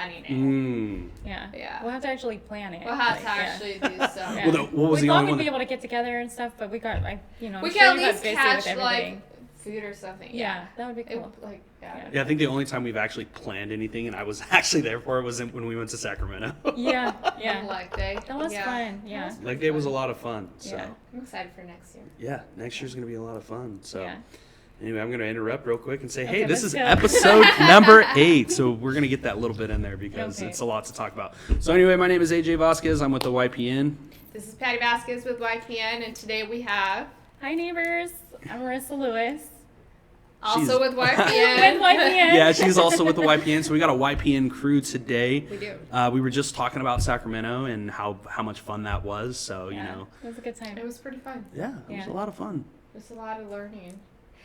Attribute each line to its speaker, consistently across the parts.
Speaker 1: planning it.
Speaker 2: Yeah. We'll have to actually plan it.
Speaker 1: We'll have to actually do some.
Speaker 2: Yeah.
Speaker 3: Well, what was
Speaker 2: we
Speaker 3: the
Speaker 2: thought
Speaker 3: only
Speaker 2: we'd
Speaker 3: one
Speaker 2: be
Speaker 3: that...
Speaker 2: able to get together and stuff, but we got,
Speaker 1: we
Speaker 2: I'm
Speaker 1: can
Speaker 2: sure
Speaker 1: at
Speaker 2: you got
Speaker 1: least
Speaker 2: busy
Speaker 1: catch
Speaker 2: with
Speaker 1: like
Speaker 2: everything.
Speaker 1: food or something.
Speaker 2: Yeah, that would be cool.
Speaker 3: Yeah, I think the only time we've actually planned anything, and I was actually there for it, was when we went to Sacramento.
Speaker 2: Yeah.
Speaker 1: Leg day.
Speaker 2: That was fun. Yeah.
Speaker 3: Leg day was a lot of fun. So.
Speaker 2: Yeah.
Speaker 1: I'm excited for next year.
Speaker 3: Yeah, next year's going to be a lot of fun. So.
Speaker 2: Yeah.
Speaker 3: Anyway, I'm going to interrupt real quick and say,
Speaker 2: Okay,
Speaker 3: hey, this is
Speaker 2: let's go.
Speaker 3: episode number 8. So we're going to get that little bit in there because
Speaker 2: Okay.
Speaker 3: it's a lot to talk about. So anyway, my name is AJ Vasquez. I'm with the YPN.
Speaker 1: This is Patty Vazquez with YPN, and today we have...
Speaker 2: Hi, neighbors. I'm Marisa Lewis.
Speaker 1: Also with YPN.
Speaker 2: With YPN.
Speaker 3: Yeah, she's also with the YPN. So we got a YPN crew today.
Speaker 1: We do.
Speaker 3: We were just talking about Sacramento and how much fun that was. So,
Speaker 2: It was a good time.
Speaker 1: It was pretty fun.
Speaker 3: Yeah, it was a lot of fun.
Speaker 1: There's a lot of learning.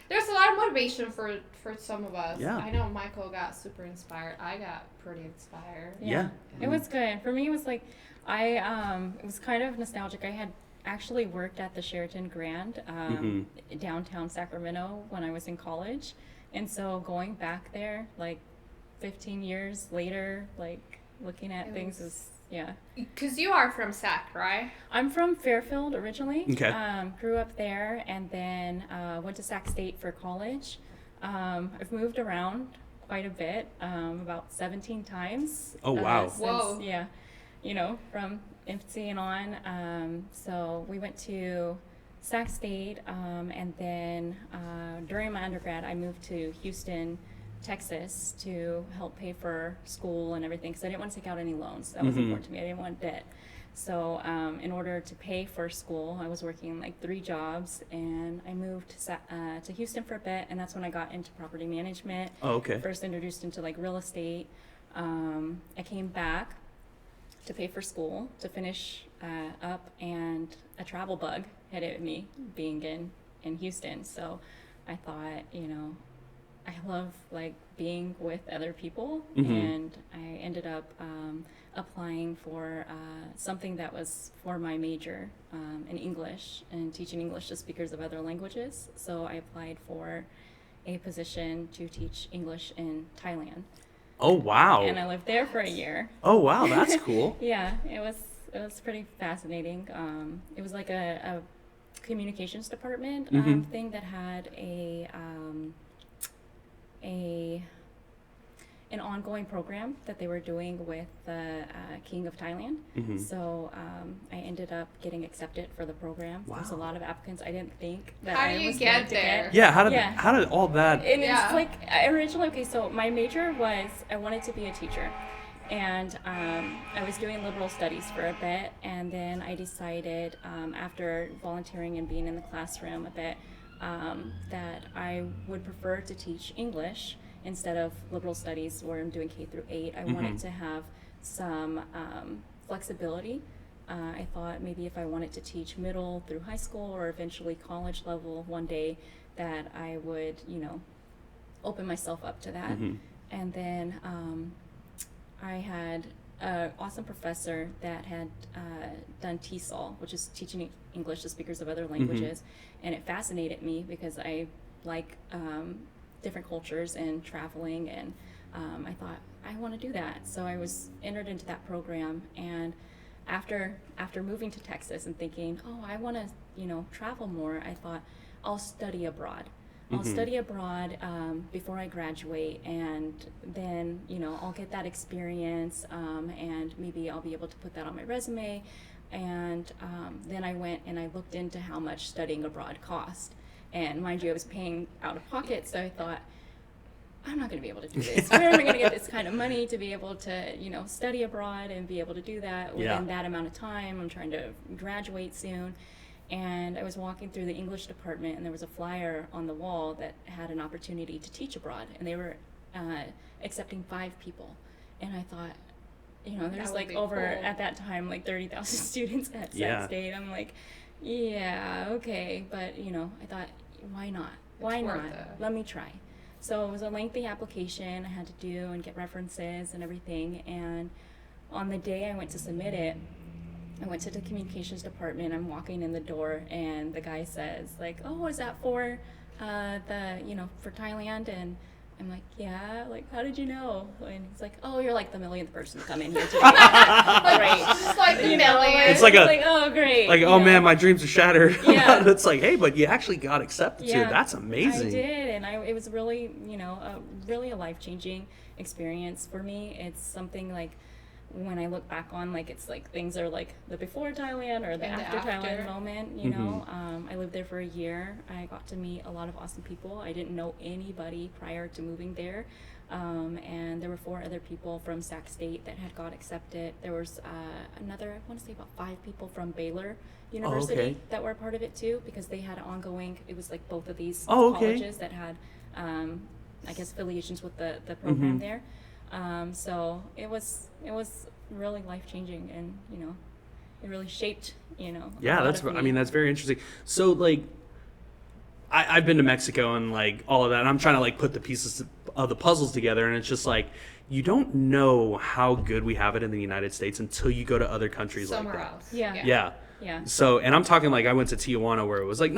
Speaker 1: There's a lot of motivation for some of us.
Speaker 3: Yeah.
Speaker 1: I know Michael got super inspired. I got pretty inspired.
Speaker 3: Yeah.
Speaker 2: It was good. For me, it was like, it was kind of nostalgic. I had actually worked at the Sheraton Grand downtown Sacramento when I was in college. And so going back there, like 15 years later, like looking at things is,
Speaker 1: Because you are from Sac, right?
Speaker 2: I'm from Fairfield originally.
Speaker 3: Okay.
Speaker 2: Grew up there and then went to Sac State for college. I've moved around quite a bit, about 17 times.
Speaker 3: Oh, wow.
Speaker 1: Whoa.
Speaker 2: Yeah, from infancy and on. So we went to Sac State, and then during my undergrad, I moved to Houston, Texas to help pay for school and everything because I didn't want to take out any loans. That was important to me. I didn't want debt. So in order to pay for school, I was working like 3 jobs, and I moved to Houston for a bit, and that's when I got into property management.
Speaker 3: Oh, okay.
Speaker 2: First introduced into like real estate. I came back to pay for school to finish up, and a travel bug hit me being in Houston. So I thought, I love like being with other people, and I ended up applying for something that was for my major in English and teaching English to speakers of other languages. So I applied for a position to teach English in Thailand.
Speaker 3: Oh, wow.
Speaker 2: And I lived there for a year.
Speaker 3: Oh, wow. That's cool.
Speaker 2: Yeah, it was pretty fascinating. It was like a communications department thing that had an ongoing program that they were doing with the King of Thailand. So I ended up getting accepted for the program.
Speaker 3: Wow.
Speaker 2: There's a lot of applicants. I didn't think that
Speaker 1: How
Speaker 2: I
Speaker 1: do you
Speaker 2: was
Speaker 1: get
Speaker 2: going to
Speaker 1: there?
Speaker 2: get.
Speaker 3: Yeah, how did all that...
Speaker 2: And
Speaker 1: Yeah.
Speaker 2: it's like, originally, okay, so my major was, I wanted to be a teacher. And I was doing liberal studies for a bit, and then I decided, after volunteering and being in the classroom a bit, that I would prefer to teach English instead of liberal studies where I'm doing K through 8. I wanted to have some flexibility. I thought maybe if I wanted to teach middle through high school or eventually college level one day, that I would, open myself up to that. And then I had an awesome professor that had done TESOL, which is teaching English to speakers of other languages, and it fascinated me because I like different cultures and traveling, and I thought I want to do that. So I was entered into that program, and after moving to Texas and thinking, oh, I want to travel more, I thought I'll study abroad. I'll study abroad before I graduate, and then I'll get that experience, and maybe I'll be able to put that on my resume. And then I went and I looked into how much studying abroad cost. And mind you, I was paying out of pocket, so I thought, I'm not going to be able to do this. Where am I going to get this kind of money to be able to, study abroad and be able to do that within that amount of time? I'm trying to graduate soon. And I was walking through the English department, and there was a flyer on the wall that had an opportunity to teach abroad. And they were accepting 5 people. And I thought, there's like over,
Speaker 1: cool.
Speaker 2: at that time, like 30,000 students at Sac State. I'm like, yeah, okay. But, I thought, why not? Why not? Let me try. So it was a lengthy application I had to do and get references and everything. And on the day I went to submit it, I went to the communications department. I'm walking in the door, and the guy says, like, oh, is that for for Thailand? And I'm like, yeah, like, how did you know? And he's like, oh, you're like the millionth person to come in here today. Great.
Speaker 1: Just like the
Speaker 2: You know,
Speaker 1: million.
Speaker 3: It's like
Speaker 2: oh, great.
Speaker 3: like,
Speaker 2: you
Speaker 3: oh
Speaker 2: know?
Speaker 3: man, my dreams are shattered.
Speaker 2: Yeah.
Speaker 3: It's like, hey, but you actually got accepted to it. That's amazing.
Speaker 2: I did, and it was really, really a life-changing experience for me. It's something like, when I look back on, like, it's like things are like the before Thailand or the
Speaker 1: And the
Speaker 2: after Thailand
Speaker 1: after.
Speaker 2: moment, I lived there for a year. I got to meet a lot of awesome people. I didn't know anybody prior to moving there. And there were 4 other people from Sac State that had got accepted. There was another, I want to say about 5 people from Baylor University that were a part of it too, because they had an ongoing, it was like both of these colleges that had, I guess, affiliations with the program there. So it was really life-changing, and it really shaped
Speaker 3: Yeah, that's very interesting. So like, I've been to Mexico and like all of that, and I'm trying to like put the pieces of the puzzles together, and it's just like, you don't know how good we have it in the United States until you go to other countries
Speaker 1: Somewhere
Speaker 3: like that.
Speaker 1: else.
Speaker 2: Yeah.
Speaker 3: So, and I'm talking like, I went to Tijuana, where it was like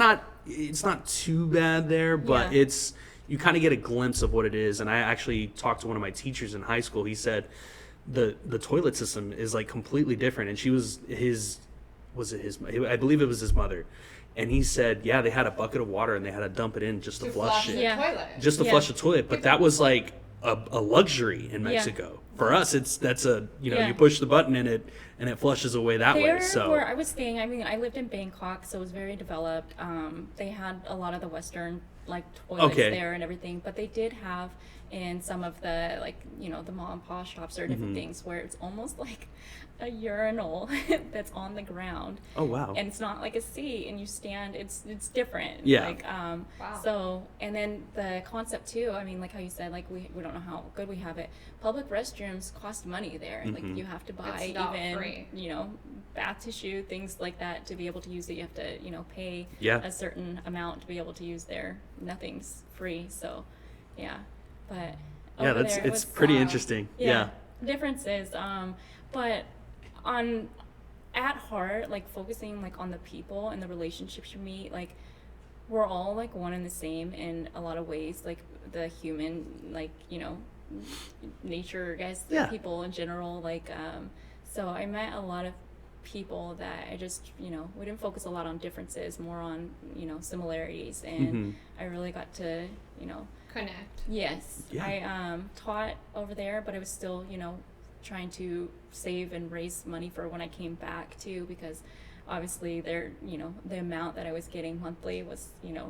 Speaker 3: it's not too bad there, but you kind of get a glimpse of what it is. And I actually talked to one of my teachers in high school. He said the toilet system is like completely different, and she was I believe it was his mother. And he said, yeah, they had a bucket of water and they had to dump it in just to flush it.
Speaker 1: The toilet.
Speaker 3: Just to flush the toilet. But that was like a luxury in Mexico. For us, you push the button and it flushes away that way. So
Speaker 2: where I was staying, I lived in Bangkok, so it was very developed. They had a lot of the Western like toilets there and everything, but they did have in some of the like the mom and pop shops or different things where it's almost like a urinal that's on the ground.
Speaker 3: Oh wow.
Speaker 2: And it's not like a seat and you stand, it's different.
Speaker 3: Yeah.
Speaker 2: Like
Speaker 1: Wow.
Speaker 2: So, and then the concept too, like how you said, like we don't know how good we have it. Public restrooms cost money there. Like you have to buy
Speaker 1: It's not
Speaker 2: even
Speaker 1: free.
Speaker 2: bath tissue, things like that to be able to use it. You have to pay a certain amount to be able to use there. Nothing's free. So but over there,
Speaker 3: it's pretty interesting.
Speaker 2: Differences, but at heart, like focusing like on the people and the relationships you meet, like we're all like one and the same in a lot of ways, like the human, like nature, I guess, people in general, like so I met a lot of people that I just we didn't focus a lot on differences, more on similarities, and I really got to
Speaker 1: Connect.
Speaker 2: Yes. I taught over there, but I was still trying to save and raise money for when I came back too, because obviously the amount that I was getting monthly was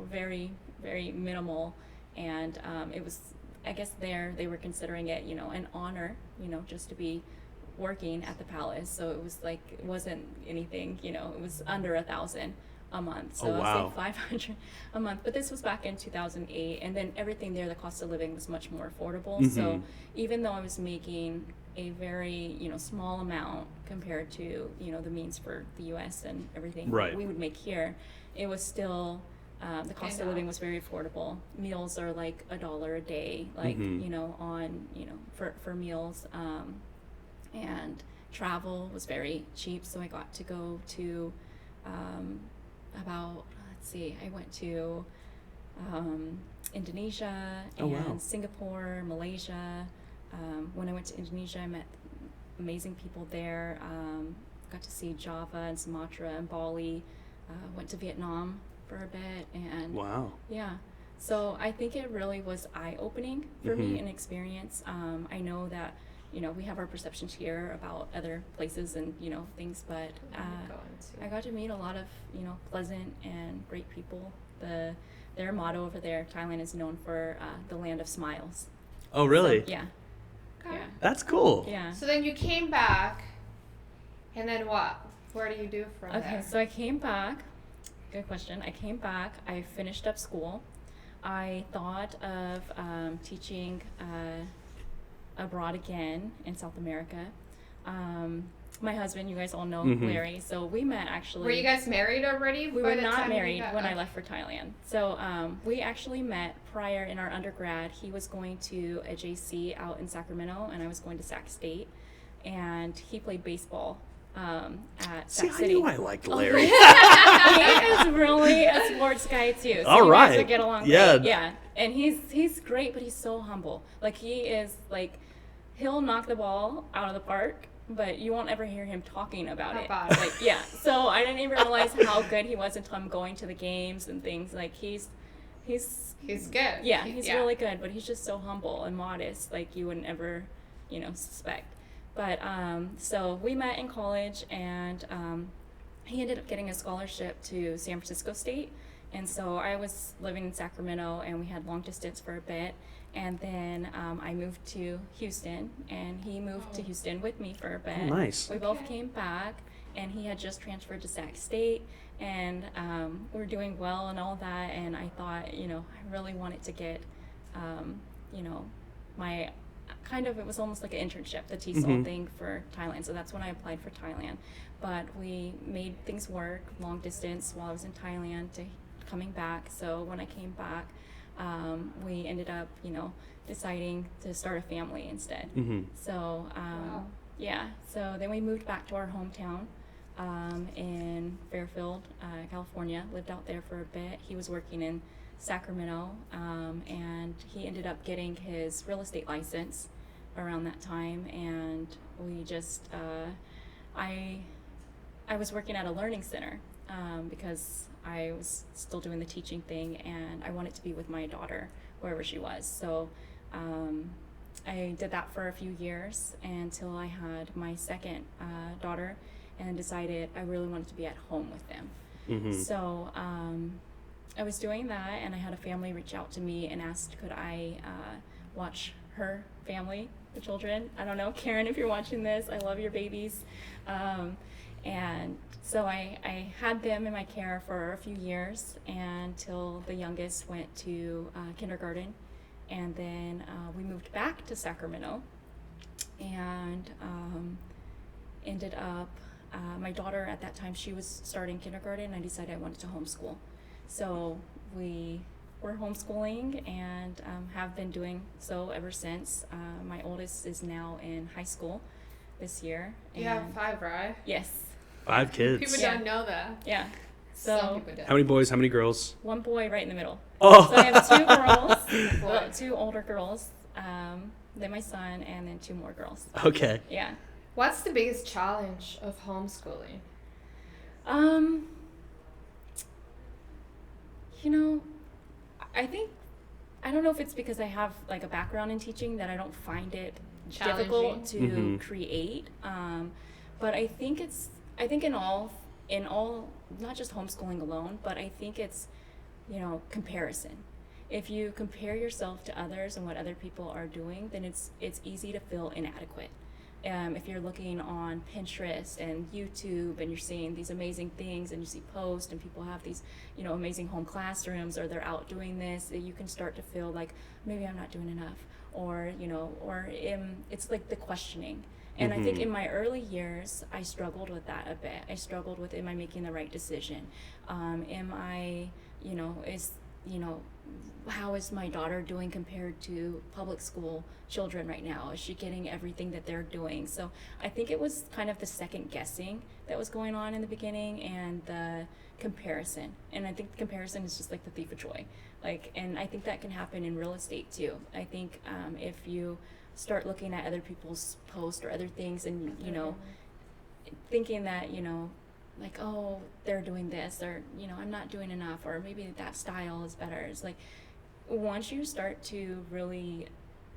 Speaker 2: very, very minimal, and it was, I guess they were considering it an honor just to be working at the palace. So it was like, it wasn't anything, it was under 1,000 a month. So I was like 500 a month. But this was back in 2008, and then everything there, the cost of living was much more affordable. So even though I was making a very small amount compared to the means for the U.S. and everything we would make here, it was still the cost of living was very affordable. Meals are like $1 a day, like on for meals, and travel was very cheap. So I got to go to I went to Indonesia and Singapore, Malaysia. When I went to Indonesia, I met amazing people there. Got to see Java and Sumatra and Bali. Went to Vietnam for a bit, and so I think it really was eye-opening for me, an experience. I know that we have our perceptions here about other places and things, but I got to meet a lot of pleasant and great people. Their motto over there, Thailand, is known for the land of smiles.
Speaker 3: Oh really?
Speaker 2: So,
Speaker 1: Okay.
Speaker 3: That's cool.
Speaker 2: Yeah.
Speaker 1: So then you came back, and then what? What do you do from there?
Speaker 2: Okay, so I came back. Good question. I came back. I finished up school. I thought of teaching abroad again in South America. My husband, you guys all know Larry, so we met actually.
Speaker 1: Were you guys married already?
Speaker 2: We were not married when I left for Thailand. So we actually met prior in our undergrad. He was going to a JC out in Sacramento, and I was going to Sac State. And he played baseball at
Speaker 3: See,
Speaker 2: Sac
Speaker 3: I
Speaker 2: City.
Speaker 3: knew I liked Larry.
Speaker 2: He is really a sports guy too. So
Speaker 3: All
Speaker 2: you
Speaker 3: right.
Speaker 2: guys would get along
Speaker 3: Yeah.
Speaker 2: great. Yeah. And he's great, but he's so humble. Like he is like, he'll knock the ball out of the park, but you won't ever hear him talking about it. Like yeah. So I didn't even realize how good he was until I'm going to the games and things. Like he's
Speaker 1: good.
Speaker 2: Yeah, he's really good, but he's just so humble and modest, like you wouldn't ever, suspect. But so we met in college, and he ended up getting a scholarship to San Francisco State, and so I was living in Sacramento, and we had long distance for a bit, and then I moved to Houston, and he moved to Houston with me for a bit.
Speaker 3: Oh, nice.
Speaker 2: We both came back, and he had just transferred to Sac State, and we were doing well and all that, and I thought, I really wanted to get, my it was almost like an internship, the TESOL thing for Thailand, so that's when I applied for Thailand. But we made things work long distance while I was in Thailand to coming back, so when I came back, we ended up, deciding to start a family instead. So, yeah, so then we moved back to our hometown in Fairfield, California, lived out there for a bit. He was working in Sacramento, and he ended up getting his real estate license around that time, and we just, I was working at a learning center because I was still doing the teaching thing, and I wanted to be with my daughter wherever she was. So I did that for a few years until I had my second daughter, and decided I really wanted to be at home with them. So I was doing that, and I had a family reach out to me and asked could I watch her family, the children. I don't know, Karen, if you're watching this, I love your babies. And so I had them in my care for a few years until the youngest went to kindergarten, and then we moved back to Sacramento, and ended up, my daughter at that time, she was starting kindergarten, and I decided I wanted to homeschool. So we were homeschooling, and have been doing so ever since. My oldest is now in high school this year.
Speaker 1: You have 5, right?
Speaker 2: Yes.
Speaker 3: 5 kids.
Speaker 1: People don't know that.
Speaker 2: Yeah.
Speaker 1: Some
Speaker 2: So
Speaker 1: people don't.
Speaker 3: How many boys? How many girls?
Speaker 2: one boy right in the middle.
Speaker 3: Oh.
Speaker 2: So I have 2 girls, well, 2 older girls, then my son, and then 2 more girls.
Speaker 3: Okay.
Speaker 2: Yeah.
Speaker 1: What's the biggest challenge of homeschooling?
Speaker 2: I don't know if it's because I have like a background in teaching that I don't find it
Speaker 1: Challenging.
Speaker 2: difficult to create. But I think in all, not just homeschooling alone, but I think it's, comparison. If you compare yourself to others and what other people are doing, then it's easy to feel inadequate. If you're looking on Pinterest and YouTube and you're seeing these amazing things and you see posts and people have these, amazing home classrooms, or they're out doing this, you can start to feel like maybe I'm not doing enough, or, it's like the questioning. And I think in my early years, I struggled with that a bit. I struggled with, am I making the right decision? Am I, how is my daughter doing compared to public school children right now? Is she getting everything that they're doing? So I think it was kind of the second guessing that was going on in the beginning, and the comparison. And I think comparison is just like the thief of joy. And I think that can happen in real estate too. I think if you start looking at other people's posts or other things, and thinking that like, oh, they're doing this, or I'm not doing enough, or maybe that style is better. It's like, once you start to really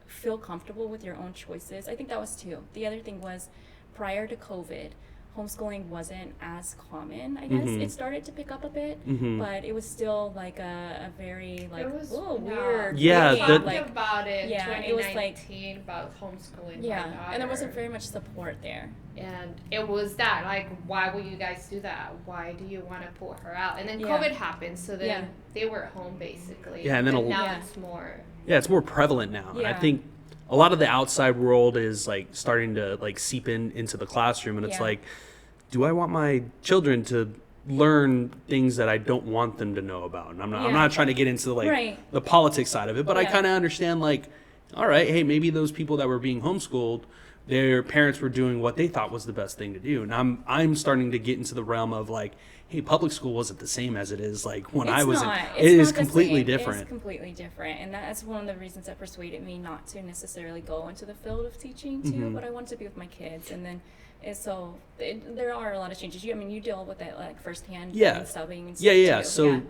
Speaker 2: feel comfortable with your own choices, I think that was 2. The other thing was, prior to COVID, homeschooling wasn't as common, I guess. It started to pick up a bit, but it was still like a very weird
Speaker 3: Yeah,
Speaker 2: thing.
Speaker 1: We talked about it
Speaker 2: Yeah,
Speaker 1: 2019
Speaker 2: it was like,
Speaker 1: about homeschooling.
Speaker 2: yeah,
Speaker 1: my daughter.
Speaker 2: and there wasn't very much support there.
Speaker 1: And it was that, like, why will you guys do that? Why do you want to pull her out? And then
Speaker 2: Yeah.
Speaker 1: COVID happened, so then they were at home basically.
Speaker 3: Yeah, and then
Speaker 1: now it's more.
Speaker 3: Yeah, it's more prevalent now. And I
Speaker 2: Yeah.
Speaker 3: think a lot of the outside world is like starting to like seep into the classroom, and it's
Speaker 2: Yeah.
Speaker 3: like, do I want my children to learn things that I don't want them to know about? And I'm not trying to get into like
Speaker 2: Right.
Speaker 3: the politics side of it, but I
Speaker 2: Yeah.
Speaker 3: kind of understand, like, all right, hey, maybe those people that were being homeschooled their parents were doing what they thought was the best thing to do. And I'm starting to get into the realm of like, hey, public school wasn't the same as it is like when I was in. It is completely different.
Speaker 2: It's completely different, and that's one of the reasons that persuaded me not to necessarily go into the field of teaching too. But I wanted to be with my kids, and then there are a lot of changes. You deal with it like firsthand.
Speaker 3: Yeah.
Speaker 2: And subbing and stuff
Speaker 3: Yeah.
Speaker 2: too.
Speaker 3: So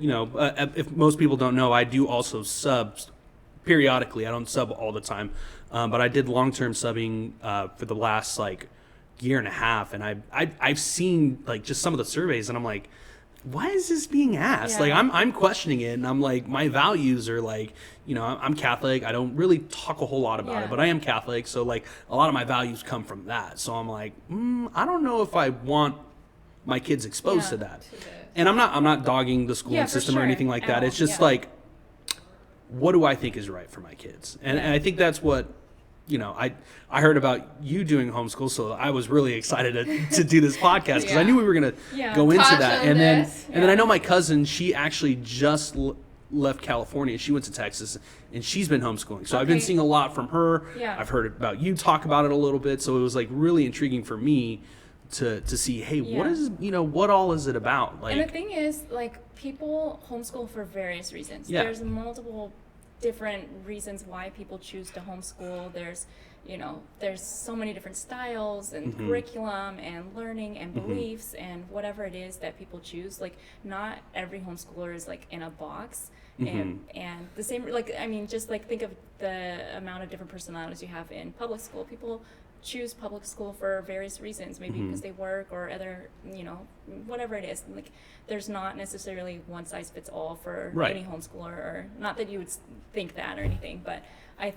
Speaker 3: if most people don't know, I do also sub periodically. I don't sub all the time, but I did long-term subbing for the last like year and a half, and I've seen like just some of the surveys, and I'm like, why is this being asked?
Speaker 2: Yeah.
Speaker 3: Like I'm questioning it, and I'm like, my values are like, I'm Catholic. I don't really talk a whole lot about it, but I am Catholic, so like a lot of my values come from that. So I'm like, I don't know if I want my kids exposed to that. And I'm not dogging the schooling system or anything like that. It's just like, what do I think is right for my kids? And I think that's what, I heard about you doing homeschool, so I was really excited to do this podcast because I knew we were going to go into that. And then I know my cousin, she actually just left California. She went to Texas, and she's been homeschooling. So I've been seeing a lot from her.
Speaker 2: Yeah.
Speaker 3: I've heard about you talk about it a little bit. So it was like really intriguing for me to see, hey, what is, what all is it about? Like,
Speaker 2: and the thing is, like, people homeschool for various reasons.
Speaker 3: Yeah.
Speaker 2: There's multiple different reasons why people choose to homeschool. There's so many different styles and curriculum and learning and beliefs and whatever it is that people choose. Like, not every homeschooler is like in a box. And the same, like, just like think of the amount of different personalities you have in public school. People choose public school for various reasons, maybe because they work or other, whatever it is. Like, there's not necessarily one size fits all for any homeschooler, or not that you would think that or anything, but I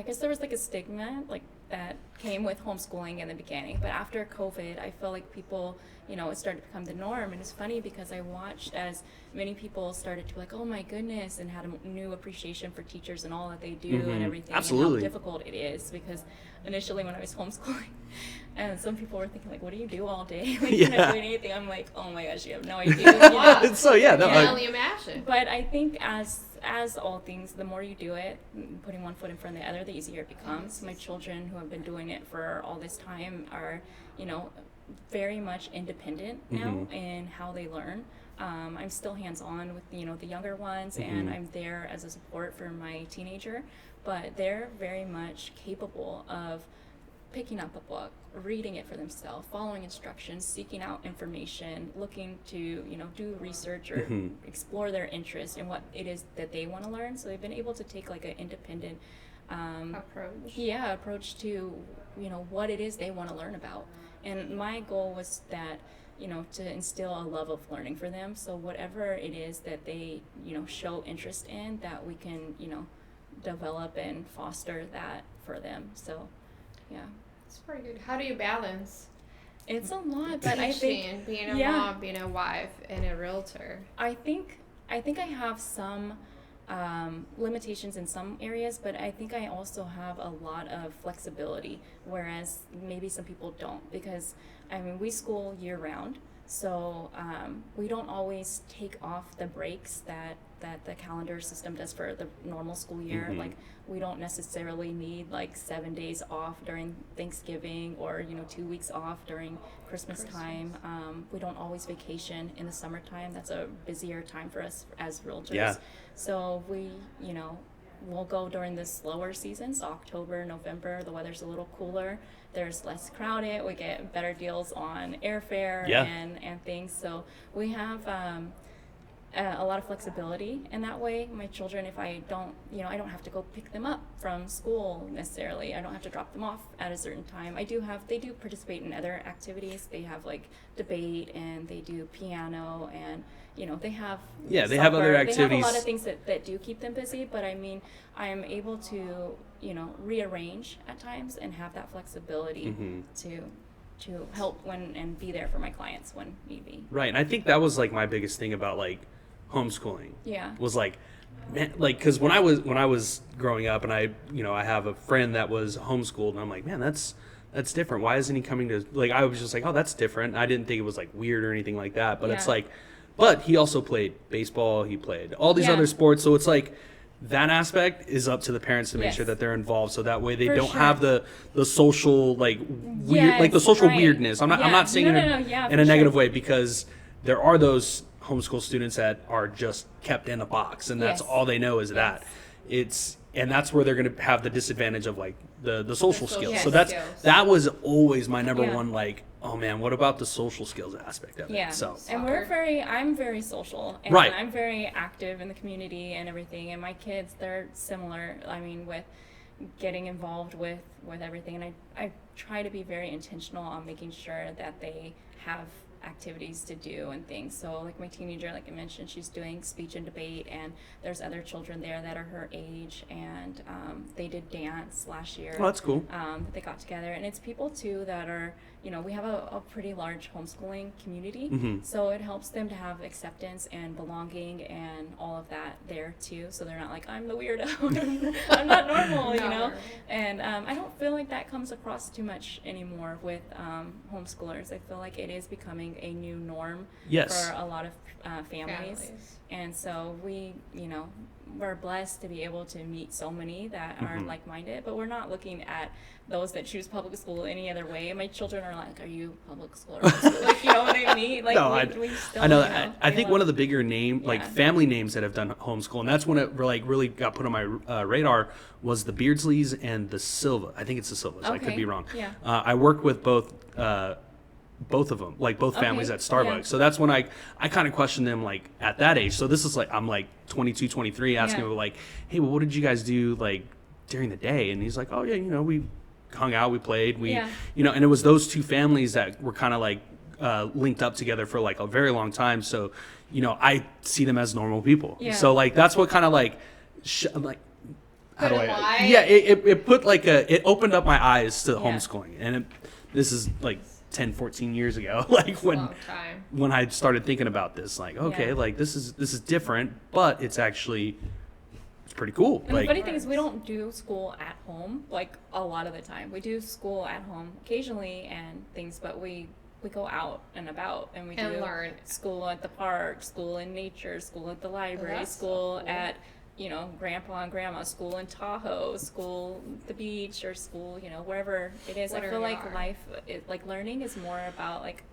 Speaker 2: guess there was like a stigma like that came with homeschooling in the beginning, but after COVID, I feel like people, it started to become the norm. And it's funny because I watched as many people started to be like, oh my goodness, and had a new appreciation for teachers and all that they do and everything.
Speaker 3: Absolutely.
Speaker 2: And how difficult it is, because initially when I was homeschooling, and some people were thinking like, what do you do all day? Like, you're not doing anything. I'm like, oh my gosh, you have no idea.
Speaker 3: So I
Speaker 1: can only imagine.
Speaker 2: But I think as all things, the more you do it, putting one foot in front of the other, the easier it becomes. My children, who have been doing it for all this time, are, very much independent now in how they learn. I'm still hands-on with, the younger ones, and I'm there as a support for my teenager, but they're very much capable of picking up a book, reading it for themselves, following instructions, seeking out information, looking to, do research or explore their interest in what it is that they want to learn. So they've been able to take like an independent approach to, what it is they want to learn about. And my goal was that, to instill a love of learning for them. So whatever it is that they, show interest in, that we can, develop and foster that for them. So, yeah. It's
Speaker 1: pretty good. How do you balance?
Speaker 2: It's a lot, but I think
Speaker 1: being a mom, being a wife, and a realtor.
Speaker 2: I think I have some limitations in some areas, but I think I also have a lot of flexibility, whereas maybe some people don't, because we school year round, so we don't always take off the breaks that the calendar system does for the normal school year. Like, we don't necessarily need like 7 days off during Thanksgiving, or 2 weeks off during Christmas time. We don't always vacation in the summertime. That's a busier time for us as realtors.
Speaker 3: Yeah.
Speaker 2: So we, we'll go during the slower seasons, October, November. The weather's a little cooler. There's less crowded. We get better deals on airfare and things. So we have a lot of flexibility in that way. My children, if I don't, I don't have to go pick them up from school necessarily. I don't have to drop them off at a certain time. They do participate in other activities. They have like debate, and they do piano, and they have
Speaker 3: they have other activities.
Speaker 2: They have a lot of things that do keep them busy, but I am able to rearrange at times and have that flexibility to help and be there for my clients when need be.
Speaker 3: Right, and I think that was like my biggest thing about like homeschooling.
Speaker 2: Yeah.
Speaker 3: Was like, man, like, because when I was growing up, and I have a friend that was homeschooled, and I'm like, man, that's different. Why isn't he coming to, like, I was just like, oh, that's different. I didn't think it was like weird or anything like that, but it's like, but he also played baseball. He played all these other sports, so it's like, that aspect is up to the parents to make
Speaker 2: Yes.
Speaker 3: sure that they're involved, so that way they
Speaker 2: For
Speaker 3: don't
Speaker 2: sure.
Speaker 3: have the social like weird
Speaker 2: Yes,
Speaker 3: like the social
Speaker 2: right.
Speaker 3: weirdness. I'm
Speaker 2: Yeah.
Speaker 3: not saying
Speaker 2: No,
Speaker 3: it
Speaker 2: no, no, yeah,
Speaker 3: in
Speaker 2: for
Speaker 3: a negative
Speaker 2: sure.
Speaker 3: way, because there are those homeschool students that are just kept in a box, and that's
Speaker 2: Yes.
Speaker 3: all they know is that. And that's where they're going to have the disadvantage of like the social skills.
Speaker 1: social
Speaker 3: So that's
Speaker 1: skills.
Speaker 3: that was always my number
Speaker 2: Yeah.
Speaker 3: one, like, oh man, what about the social skills aspect of
Speaker 2: Yeah.
Speaker 3: it? So
Speaker 2: And I'm very social, and
Speaker 3: Right.
Speaker 2: I'm very active in the community and everything. And my kids, they're similar. I mean, with getting involved with everything. And I try to be very intentional on making sure that they have activities to do and things. So like my teenager, like I mentioned, she's doing speech and debate, and there's other children there that are her age, and they did dance last year.
Speaker 3: oh, that's cool.
Speaker 2: That they got together, and it's people too that are, we have a pretty large homeschooling community,
Speaker 3: Mhm.
Speaker 2: so it helps them to have acceptance and belonging and all of that there too, so they're not like, I'm the weirdo, I'm not normal,
Speaker 1: No.
Speaker 2: and I don't feel like that comes across too much anymore with homeschoolers. I feel like it is becoming a new norm
Speaker 3: Yes.
Speaker 2: for a lot of families. And so we're blessed to be able to meet so many that are
Speaker 3: Mhm.
Speaker 2: like-minded, but we're not looking at those that choose public school any other way. My children are like, are you public school or homeschool? Like, you know what I mean? Like,
Speaker 3: No,
Speaker 2: we still,
Speaker 3: I know. I
Speaker 2: they
Speaker 3: think
Speaker 2: love-
Speaker 3: one of the bigger like
Speaker 2: Yeah.
Speaker 3: family names that have done homeschool, and that's when it really got put on my radar, was the Beardsleys and the Silva. I think it's the Silvas. I could
Speaker 2: Okay,
Speaker 3: be wrong.
Speaker 2: yeah.
Speaker 3: I worked with both of them, like both families
Speaker 2: Okay,
Speaker 3: at Starbucks.
Speaker 2: yeah.
Speaker 3: So that's when I kind of questioned them, like at that age. So this is like I'm like 22, 23, asking
Speaker 2: Yeah.
Speaker 3: them like, hey, well, what did you guys do like during the day? And he's like, oh yeah, we hung out, we played,
Speaker 2: Yeah.
Speaker 3: and it was those two families that were kind of like linked up together for like a very long time. So, I see them as normal people.
Speaker 2: Yeah.
Speaker 3: So like that's what kind of like, I'm like, how do
Speaker 1: Put 'em
Speaker 3: I?
Speaker 1: light.
Speaker 3: Yeah, it put like it opened up my eyes to
Speaker 2: Yeah.
Speaker 3: homeschooling, and this is like 10, 14 years ago, like
Speaker 1: It's a long time.
Speaker 3: when I started thinking about this, like, okay,
Speaker 2: Yeah.
Speaker 3: like this is different, but it's pretty cool.
Speaker 2: And
Speaker 3: Like,
Speaker 2: the funny thing is, we don't do school at home like a lot of the time. We do school at home occasionally and things, but we go out and about, and we
Speaker 1: And
Speaker 2: do
Speaker 1: learn.
Speaker 2: school at the park, school in nature, school at the library,
Speaker 1: that's so
Speaker 2: school
Speaker 1: cool.
Speaker 2: at grandpa and grandma, school in Tahoe, school at the beach, or school wherever it is. I
Speaker 1: Whatever
Speaker 2: feel
Speaker 1: you
Speaker 2: like
Speaker 1: are.
Speaker 2: like learning is more about like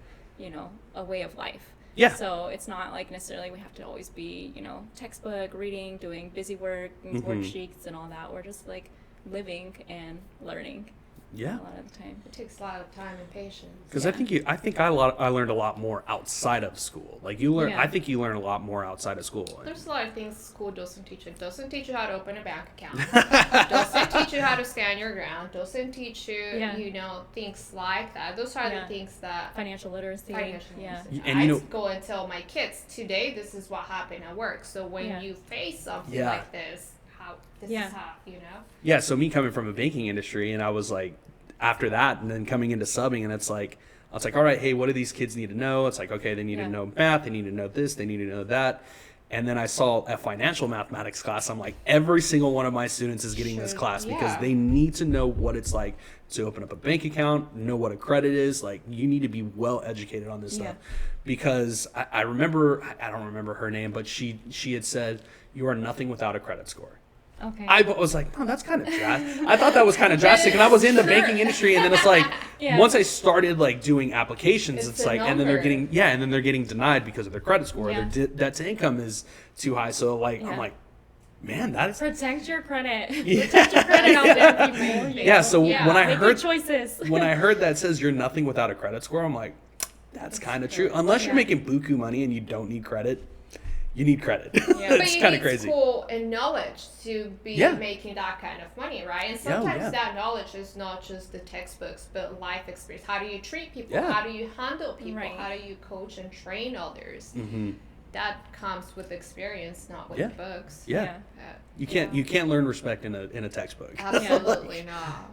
Speaker 2: a way of life.
Speaker 3: Yeah.
Speaker 2: So it's not like necessarily we have to always be, textbook, reading, doing busy work, and
Speaker 3: Mhm.
Speaker 2: worksheets and all that. We're just like living and learning
Speaker 3: yeah,
Speaker 2: a lot of the time.
Speaker 1: It takes a lot of time and patience.
Speaker 3: because
Speaker 2: Yeah.
Speaker 3: I think I learned a lot more outside of school. Like you learn,
Speaker 2: Yeah.
Speaker 3: I think you learn a lot more outside of school.
Speaker 1: There's a lot of things school doesn't teach you. It doesn't teach you how to open a bank account. Doesn't teach you how to stand your ground. Doesn't teach you,
Speaker 2: Yeah.
Speaker 1: things like that. Those are
Speaker 2: Yeah.
Speaker 1: the things that
Speaker 2: Financial literacy.
Speaker 1: financial
Speaker 2: Yeah.
Speaker 1: literacy.
Speaker 3: And
Speaker 1: I
Speaker 3: you know-
Speaker 1: go and tell my kids, today this is what happened at work. So when
Speaker 2: Yeah.
Speaker 1: you face something
Speaker 3: Yeah.
Speaker 1: like this, this
Speaker 2: Yeah.
Speaker 1: is how,
Speaker 3: Yeah, so me coming from a banking industry, and I was like, after that, and then coming into subbing, and it's like, I was like, all right, hey, what do these kids need to know? It's like, okay, they need
Speaker 2: Yeah.
Speaker 3: to know math, they need to know this, they need to know that. And then I saw a financial mathematics class. I'm like, every single one of my students is getting this
Speaker 1: Should-
Speaker 3: class because
Speaker 1: yeah.
Speaker 3: they need to know what it's like to open up a bank account, know what a credit is. Like, you need to be well educated on this
Speaker 2: Yeah.
Speaker 3: stuff. Because I remember, I don't remember her name, but she had said, you are nothing without a credit score.
Speaker 2: Okay.
Speaker 3: I was like, oh, that's kind of drastic. I thought that was kind of drastic, and I was in the banking industry, and then it's like,
Speaker 2: Yeah.
Speaker 3: once I started like doing applications,
Speaker 1: It's
Speaker 3: it's
Speaker 1: a
Speaker 3: like, and then they're
Speaker 1: number.
Speaker 3: getting denied because of their credit score.
Speaker 2: Yeah.
Speaker 3: Their debt to income is too high. So like,
Speaker 2: Yeah.
Speaker 3: I'm like, man, that's
Speaker 2: Protect your credit.
Speaker 3: Yeah.
Speaker 2: Protect your credit out there, people.
Speaker 3: yeah. So
Speaker 1: Yeah.
Speaker 3: when I
Speaker 2: Make
Speaker 3: heard
Speaker 2: good choices.
Speaker 3: when I heard that says you're nothing without a credit score, I'm like, that's kind of true. Unless you're
Speaker 2: Yeah.
Speaker 3: making buku money and you don't need credit, you need credit.
Speaker 2: Yeah.
Speaker 1: But
Speaker 3: It's
Speaker 1: you
Speaker 3: kind
Speaker 1: need
Speaker 3: of crazy.
Speaker 1: school and knowledge to be
Speaker 3: Yeah.
Speaker 1: making that kind of money, right? And
Speaker 3: Yeah,
Speaker 1: sometimes
Speaker 3: yeah.
Speaker 1: that knowledge is not just the textbooks, but life experience. How do you treat people?
Speaker 3: Yeah.
Speaker 1: How do you handle people?
Speaker 2: Right.
Speaker 1: How do you coach and train others?
Speaker 3: Hmm.
Speaker 1: That comes with experience, not with
Speaker 3: Yeah.
Speaker 1: books.
Speaker 3: Yeah. You can't learn respect in a textbook.
Speaker 1: Absolutely not.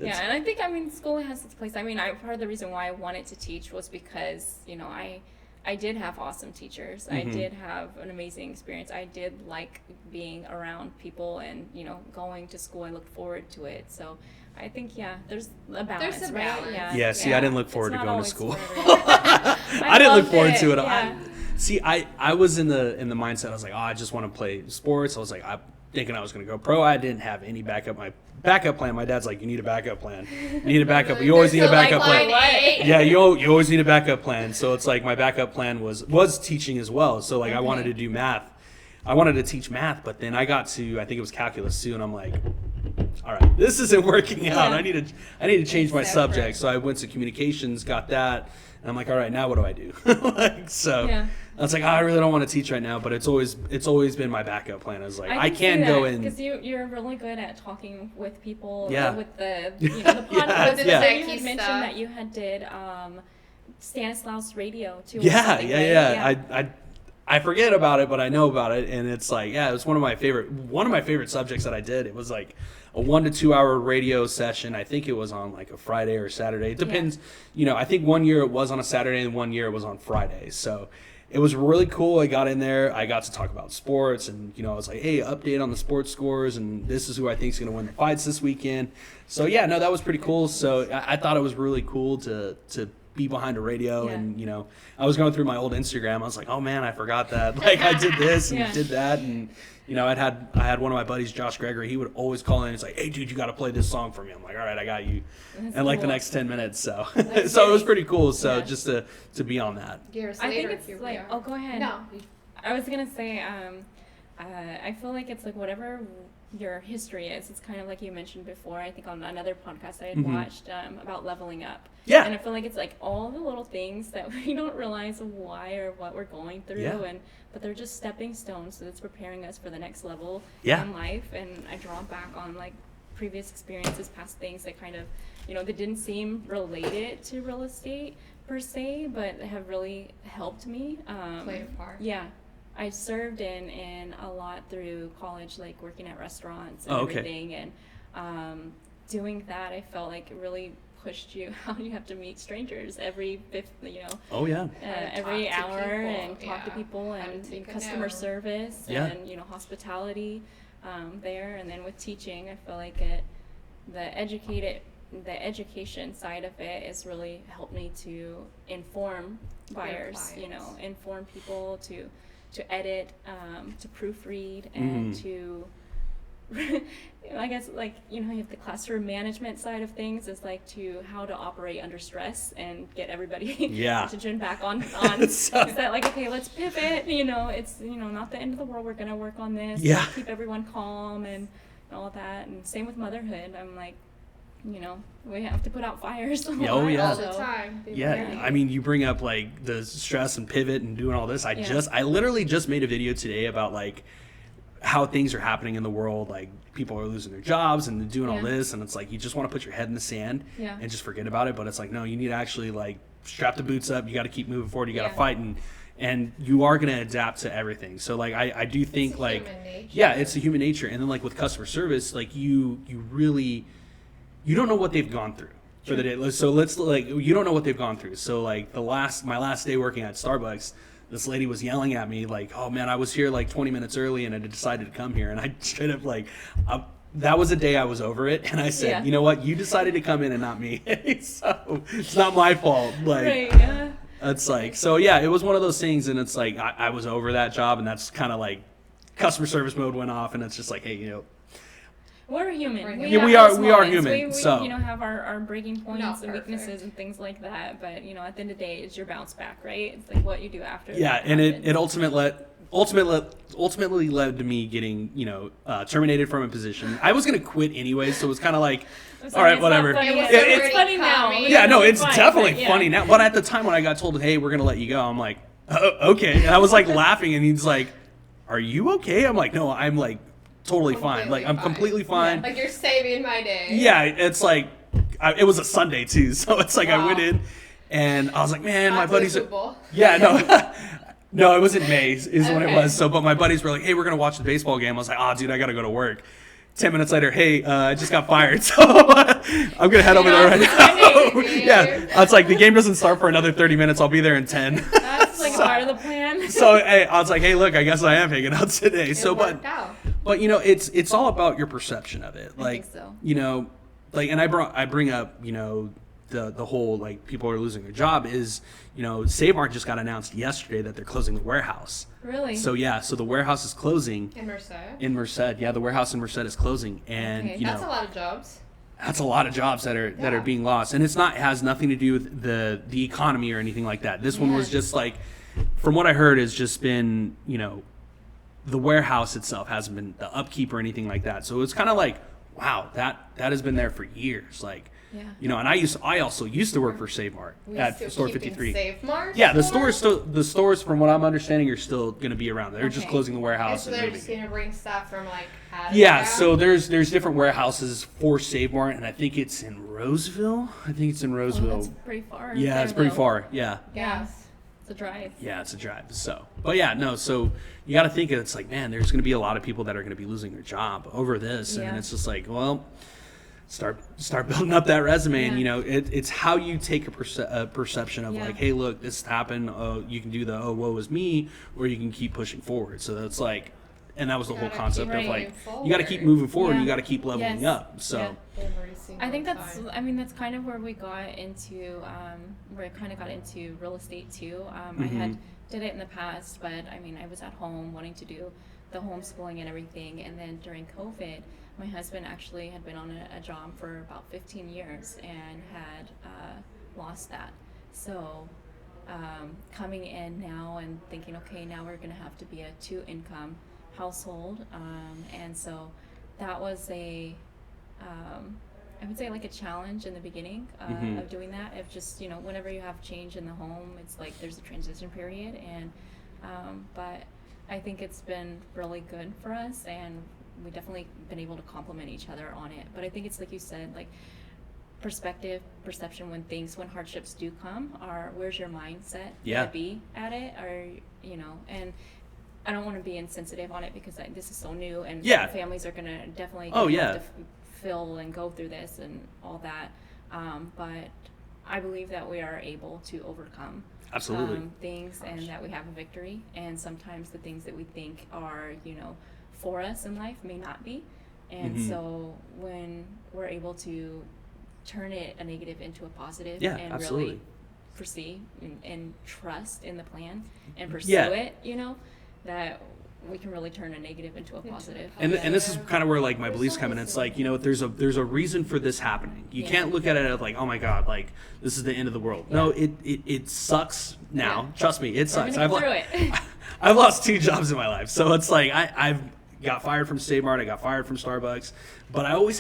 Speaker 2: Yeah, and I think, school has its place. Part of the reason why I wanted to teach was because, I did have awesome teachers. I
Speaker 3: Mhm.
Speaker 2: did have an amazing experience. I did like being around people and, going to school. I looked forward to it. So I think, there's a balance,
Speaker 1: There's a
Speaker 2: right?
Speaker 1: balance.
Speaker 3: Yeah, see, I didn't look
Speaker 2: It's
Speaker 3: forward to
Speaker 2: not
Speaker 3: going to
Speaker 2: always
Speaker 3: school.
Speaker 2: for everyone.
Speaker 3: I didn't look
Speaker 2: loved
Speaker 3: forward to it.
Speaker 2: Yeah.
Speaker 3: See, I was in the mindset. I was like, oh, I just want to play sports. I was like, thinking I was going to go pro. I didn't have any backup. My backup plan, my dad's like, you need a backup plan. You need a backup. You always need a backup plan. Yeah, you always need a backup plan. So it's like my backup plan was teaching as well. So like I wanted to do math. I wanted to teach math, but then I got to, I think it was calculus 2, and I'm like, all right, this isn't working out. I need to change my subject. So I went to communications, got that, and I'm like, all right, now what do I do? I was like, I really don't want to teach right now, but it's always been my backup plan. Is like I can go in
Speaker 2: because you're really good at talking with people.
Speaker 3: Yeah.
Speaker 2: With the the podcast.
Speaker 1: You
Speaker 2: had mentioned that you had did Stanislaus Radio too.
Speaker 3: I forget about it, but I know about it, and it's like, it was one of my favorite subjects that I did. It was like a 1 to 2 hour radio session. I think it was on like a Friday or Saturday. It depends. I think one year it was on a Saturday and one year it was on Friday. So it was really cool. I got in there. I got to talk about sports, and I was like, hey, update on the sports scores, and this is who I think is going to win the fights this weekend. So that was pretty cool. So I thought it was really cool to be behind a radio, and I was going through my old Instagram. I was like, oh man, I forgot that. Like I did this and did that, and I had one of my buddies, Josh Gregory. He would always call in. He's like, hey dude, you got to play this song for me. I'm like, all right, I got you.
Speaker 2: That's
Speaker 3: and like
Speaker 2: cool.
Speaker 3: the next 10 minutes, so so it was pretty cool. So just to be on that.
Speaker 1: Years
Speaker 2: I
Speaker 1: later,
Speaker 2: think it's like, oh, go ahead.
Speaker 1: No.
Speaker 2: I was gonna say, I feel like it's like whatever your history is. It's kind of like you mentioned before. I think on another podcast I had watched about leveling up.
Speaker 3: Yeah.
Speaker 2: And I feel like it's like all the little things that we don't realize why or what we're going through, but they're just stepping stones. So it's preparing us for the next level in life. And I draw back on like previous experiences, past things that kind of, that didn't seem related to real estate per se, but have really helped me.
Speaker 1: Played a part.
Speaker 2: Yeah. I served in a lot through college, like working at restaurants and everything. And doing that, I felt like it really pushed you how you have to meet strangers every every hour and talk to people and customer service and hospitality there. And then with teaching, I feel like the education side of it has really helped me to inform buyers, inform people to edit, to proofread, and to I guess like you have the classroom management side of things is like to how to operate under stress and get everybody attention back on is that like, okay, let's pivot, it's not the end of the world, we're gonna work on this, keep everyone calm and all that. And same with motherhood, I'm like, we have to put out fires all
Speaker 1: the time.
Speaker 3: I mean, you bring up like the stress and pivot and doing all this. I literally just made a video today about like how things are happening in the world. Like people are losing their jobs and doing all this, and it's like you just want to put your head in the sand and just forget about it. But it's like, no, you need to actually like strap the boots up. You got to keep moving forward. You got to fight, and you are going to adapt to everything. So like I do think like it's a human nature. And then like with customer service, like you really. You don't know what they've gone through for the day. So you don't know what they've gone through. So like my last day working at Starbucks, this lady was yelling at me like, oh man, I was here like 20 minutes early and I decided to come here. And I straight up like, that was a day I was over it. And I said, you know what? You decided to come in and not me. So it's not my fault. Like, it's like, so it was one of those things. And it's like, I was over that job, and that's kind of like customer service mode went off, and it's just like, hey,
Speaker 2: we're human.
Speaker 3: We are human.
Speaker 2: We
Speaker 3: so
Speaker 2: have our breaking points and weaknesses and things like that. But at the end of the day, it's your bounce back, right? It's like what you do after. Yeah,
Speaker 3: and it ultimately led to me getting terminated from a position. I was gonna quit anyway, so it was kind of like, all right, whatever.
Speaker 2: It's funny now.
Speaker 3: Yeah, no, it's definitely funny now. But at the time when I got told, hey, we're gonna let you go, I'm like, okay. And I was like laughing, and he's like, are you okay? I'm like, no, I'm like. Totally fine. Like I'm completely fine.
Speaker 1: Like you're saving my day.
Speaker 3: Yeah, it's like it was a Sunday too, so it's like I went in and I was like, man, my buddies. No, it was in May is when it was. So, but my buddies were like, hey, we're gonna watch the baseball game. I was like, dude, I gotta go to work. 10 minutes later, hey, I just got fired, so I'm gonna head over there right now. I was like, the game doesn't start for another 30 minutes. I'll be there in 10.
Speaker 2: That's like part of the plan.
Speaker 3: So I was like, hey, look, I guess I am hanging out today. But it's all about your perception of it. Like,
Speaker 2: I think so.
Speaker 3: Like, and I bring up, the whole like people are losing their job is, Save Mart just got announced yesterday that they're closing the warehouse.
Speaker 2: Really?
Speaker 3: So so the warehouse is closing
Speaker 1: In Merced.
Speaker 3: in Merced. Yeah, the warehouse in Merced is closing, and
Speaker 2: Okay.
Speaker 1: That's a lot of jobs.
Speaker 3: that's a lot of jobs that are being lost, and it has nothing to do with the economy or anything like that. This one was just like, from what I heard, has just been the warehouse itself hasn't been the upkeep or anything like that. So it's kind of like, wow, that has been there for years. Like, and I also used to work for Save Mart at Store 53.
Speaker 1: Save Mart?
Speaker 3: Yeah, the stores, from what I'm understanding, are still going to be around. They're just closing the warehouse.
Speaker 1: So they're just going to bring stuff from like out of
Speaker 3: Yeah,
Speaker 1: town?
Speaker 3: so there's different warehouses for Save Mart, and I think it's in Roseville.
Speaker 2: Oh, that's pretty far.
Speaker 3: Yeah, it's pretty far. Yeah.
Speaker 1: Yes.
Speaker 2: It's a drive.
Speaker 3: Yeah, it's a drive. So, but yeah, no. So you got to think it's like, man, there's going to be a lot of people that are going to be losing their job over this, and it's just like, well, start building up that resume, and it's how you take a perception of like, hey, look, this happened. Oh, you can do the woe is me, or you can keep pushing forward. So that's like, and that was the whole concept of like, you got to keep moving forward.
Speaker 2: Yeah.
Speaker 3: You got to keep leveling up. So.
Speaker 2: I think that's kind of where we got into real estate too. I had did it in the past, but I mean, I was at home wanting to do the homeschooling and everything, and then during COVID, my husband actually had been on a job for about 15 years and had lost that. So coming in now and thinking, okay, now we're going to have to be a 2-income household, and so that was I would say like a challenge in the beginning of doing that. Of just whenever you have change in the home, it's like there's a transition period, and but I think it's been really good for us, and we definitely been able to complement each other on it. But I think it's like you said, like perception when hardships do come, where's your mindset to be at it, or and I don't want to be insensitive on it because this is so new, and families are gonna definitely have to fill and go through this and all that. But I believe that we are able to overcome things, and that we have a victory. And sometimes the things that we think are for us in life may not be. And so when we're able to turn a negative into a positive, and really foresee and trust in the plan and pursue it, that we can really turn a negative into a positive.
Speaker 3: And this is kind of where like my beliefs come in. It's like, there's a reason for this happening. You can't look at it as like, oh my God, like this is the end of the world. No, it sucks now. Trust me, it sucks. I've lost 2 jobs in my life. So it's like I've got fired from Save Mart, I got fired from Starbucks, but I always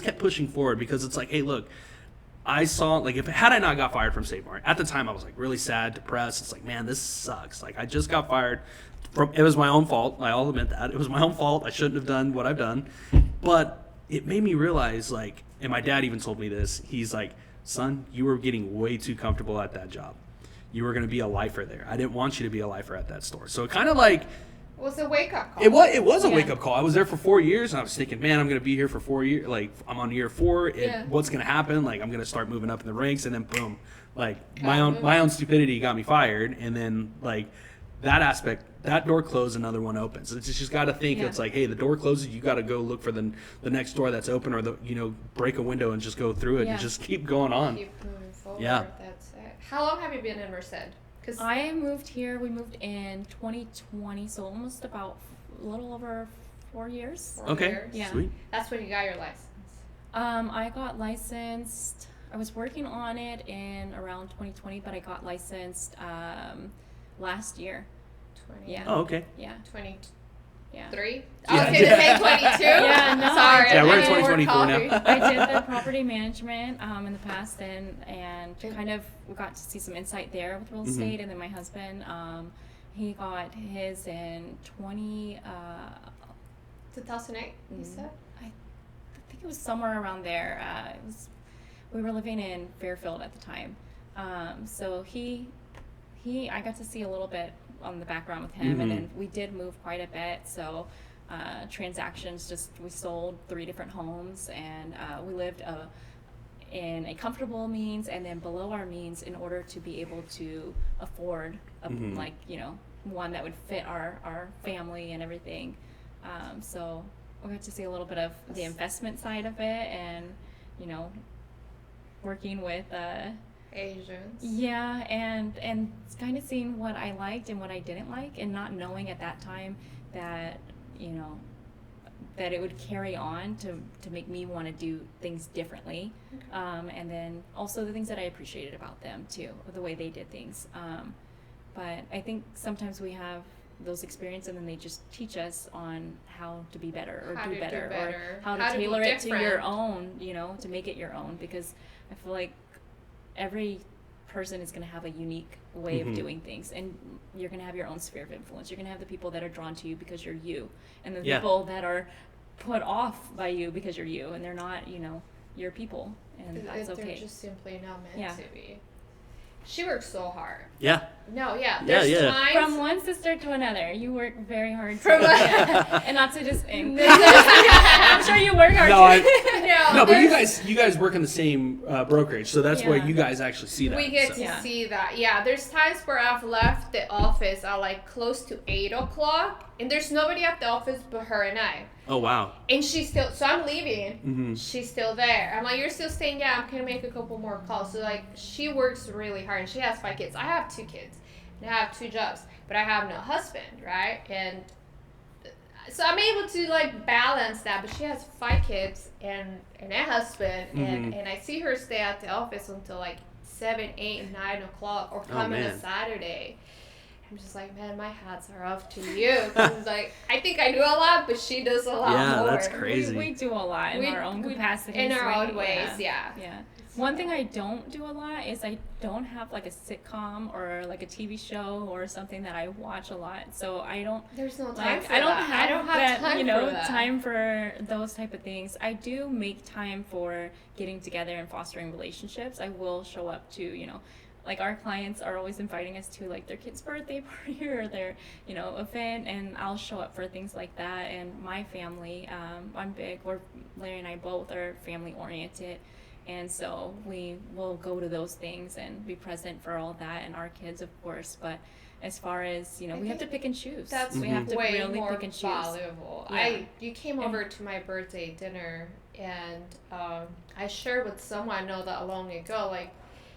Speaker 3: kept pushing forward, because it's like, hey, look, I saw, like, had I not got fired from Save Mart, at the time I was like really sad, depressed. It's like, man, this sucks. Like, I just got fired. It was my own fault. I'll admit that. It was my own fault. I shouldn't have done what I've done. But it made me realize, like, and my dad even told me this. He's like, son, you were getting way too comfortable at that job. You were going to be a lifer there. I didn't want you to be a lifer at that store. So it kind of like...
Speaker 1: It was a wake-up call.
Speaker 3: It was a wake-up call. I was there for 4 years, and I was thinking, man, I'm going to be here for 4 years. Like, I'm on year 4. What's going to happen? Like, I'm going to start moving up in the ranks, and then boom. Like, my own stupidity got me fired, and then, like, that aspect, that door closed, another one opens. It's just got to think, it's like, hey, the door closes, you got to go look for the next door that's open, or break a window and just go through it and just keep going on.
Speaker 1: Keep moving forward.
Speaker 3: Yeah.
Speaker 1: That's it. How long have you been in Merced?
Speaker 2: We moved in 2020, so almost about a little over 4 years.
Speaker 1: 4 years.
Speaker 2: Yeah.
Speaker 3: Sweet.
Speaker 1: That's when you got your license.
Speaker 2: I got licensed. I was working on it in around 2020, but I got licensed last year.
Speaker 1: 20.
Speaker 2: Yeah.
Speaker 3: Oh, okay.
Speaker 2: Yeah.
Speaker 1: 23?
Speaker 2: Yeah.
Speaker 1: I was going to say 22.
Speaker 2: Yeah, no.
Speaker 1: Sorry.
Speaker 3: Yeah, we're in
Speaker 1: I didn't
Speaker 3: 2024 now.
Speaker 1: work
Speaker 2: I did the property management in the past, and kind of got to see some insight there with real estate. And then my husband, he got his in
Speaker 1: 2008, you said?
Speaker 2: I think it was somewhere around there. We were living in Fairfield at the time. So I got to see a little bit on the background with him, and then we did move quite a bit. So transactions, we sold 3 different homes, and we lived in a comfortable means and then below our means in order to be able to afford one that would fit our family and everything. So we got to see a little bit of the investment side of it, and working with
Speaker 1: Asians.
Speaker 2: yeah, and kind of seeing what I liked and what I didn't like, and not knowing at that time that, you know, that it would carry on to make me want to do things differently. And then also the things that I appreciated about them too, the way they did things. But I think sometimes we have those experiences and then they just teach us on how to be better or do better, or how to tailor it to your own, you know, to make it your own, because I feel like every person is going to have a unique way of doing things, and you're going to have your own sphere of influence. You're going to have the people that are drawn to you because you're you, and the people that are put off by you because you're you, and they're not, you know, your people, and that's okay.
Speaker 1: They're just simply not meant to be. She works so hard.
Speaker 3: Yeah.
Speaker 1: No, yeah. There's times
Speaker 2: from one sister to another. You work very hard too. And not to just I'm sure you work hard too.
Speaker 3: No, but you guys work in the same brokerage, so that's why you guys actually see that.
Speaker 1: We get to see that. Yeah, there's times where I've left the office at like close to 8 o'clock, and there's nobody at the office but her and I.
Speaker 3: Oh, wow.
Speaker 1: And she's still, so I'm leaving. She's still there. I'm like, you're still staying? Yeah, I'm going to make a couple more calls. So, like, she works really hard, and she has 5 kids. I have 2 kids, and I have 2 jobs, but I have no husband, right? And so I'm able to, like, balance that, but she has 5 kids and a husband, and I see her stay at the office until, like, 7, 8, 9 o'clock, or come in a Saturday. I'm just like, man, my hats are off to you. Cause like, I think I do a lot, but she does a lot more.
Speaker 3: Yeah, that's crazy.
Speaker 2: We do a lot in our own capacities.
Speaker 1: In our own ways, yeah.
Speaker 2: One thing I don't do a lot is I don't have like a sitcom or like a TV show or something that I watch a lot. So I don't.
Speaker 1: There's no time for
Speaker 2: I don't
Speaker 1: that.
Speaker 2: have
Speaker 1: I don't have
Speaker 2: that,
Speaker 1: time
Speaker 2: you know,
Speaker 1: for that.
Speaker 2: time for those type of things. I do make time for getting together and fostering relationships. I will show up to, you know, like our clients are always inviting us to like their kid's birthday party or their, you know, event, and I'll show up for things like that. And my family, I'm big. Larry and I both are family oriented, and so we will go to those things and be present for all that, and our kids, of course. But as far as, you know, we have to pick and choose.
Speaker 1: That's
Speaker 2: we have to
Speaker 1: way
Speaker 2: really
Speaker 1: more
Speaker 2: pick and choose.
Speaker 1: valuable.
Speaker 2: Yeah.
Speaker 1: You came over to my birthday dinner, and I shared with someone I know that long ago, like,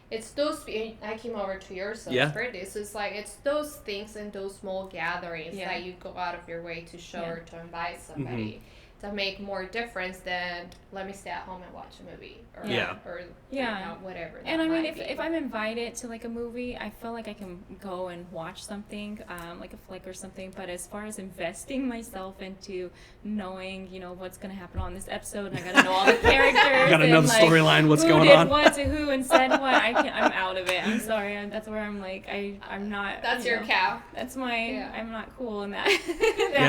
Speaker 1: it's those, I came over to your son's birthday, so it's like, it's those things and those small gatherings that you go out of your way to show or to invite somebody that make more difference than, let me stay at home and watch a movie, or, or you know, whatever.
Speaker 2: And I mean, if I'm invited to like a movie, I feel like I can go and watch something, like a flick or something, but as far as investing myself into knowing, you know, what's going to happen on this episode, and I got to know all the characters,
Speaker 3: I got to know the storyline, what's going on.
Speaker 2: Who did what to who and said what, I'm out of it. I'm sorry. That's where I'm like, I'm not.
Speaker 1: That's your cow.
Speaker 2: That's my, I'm not cool in that.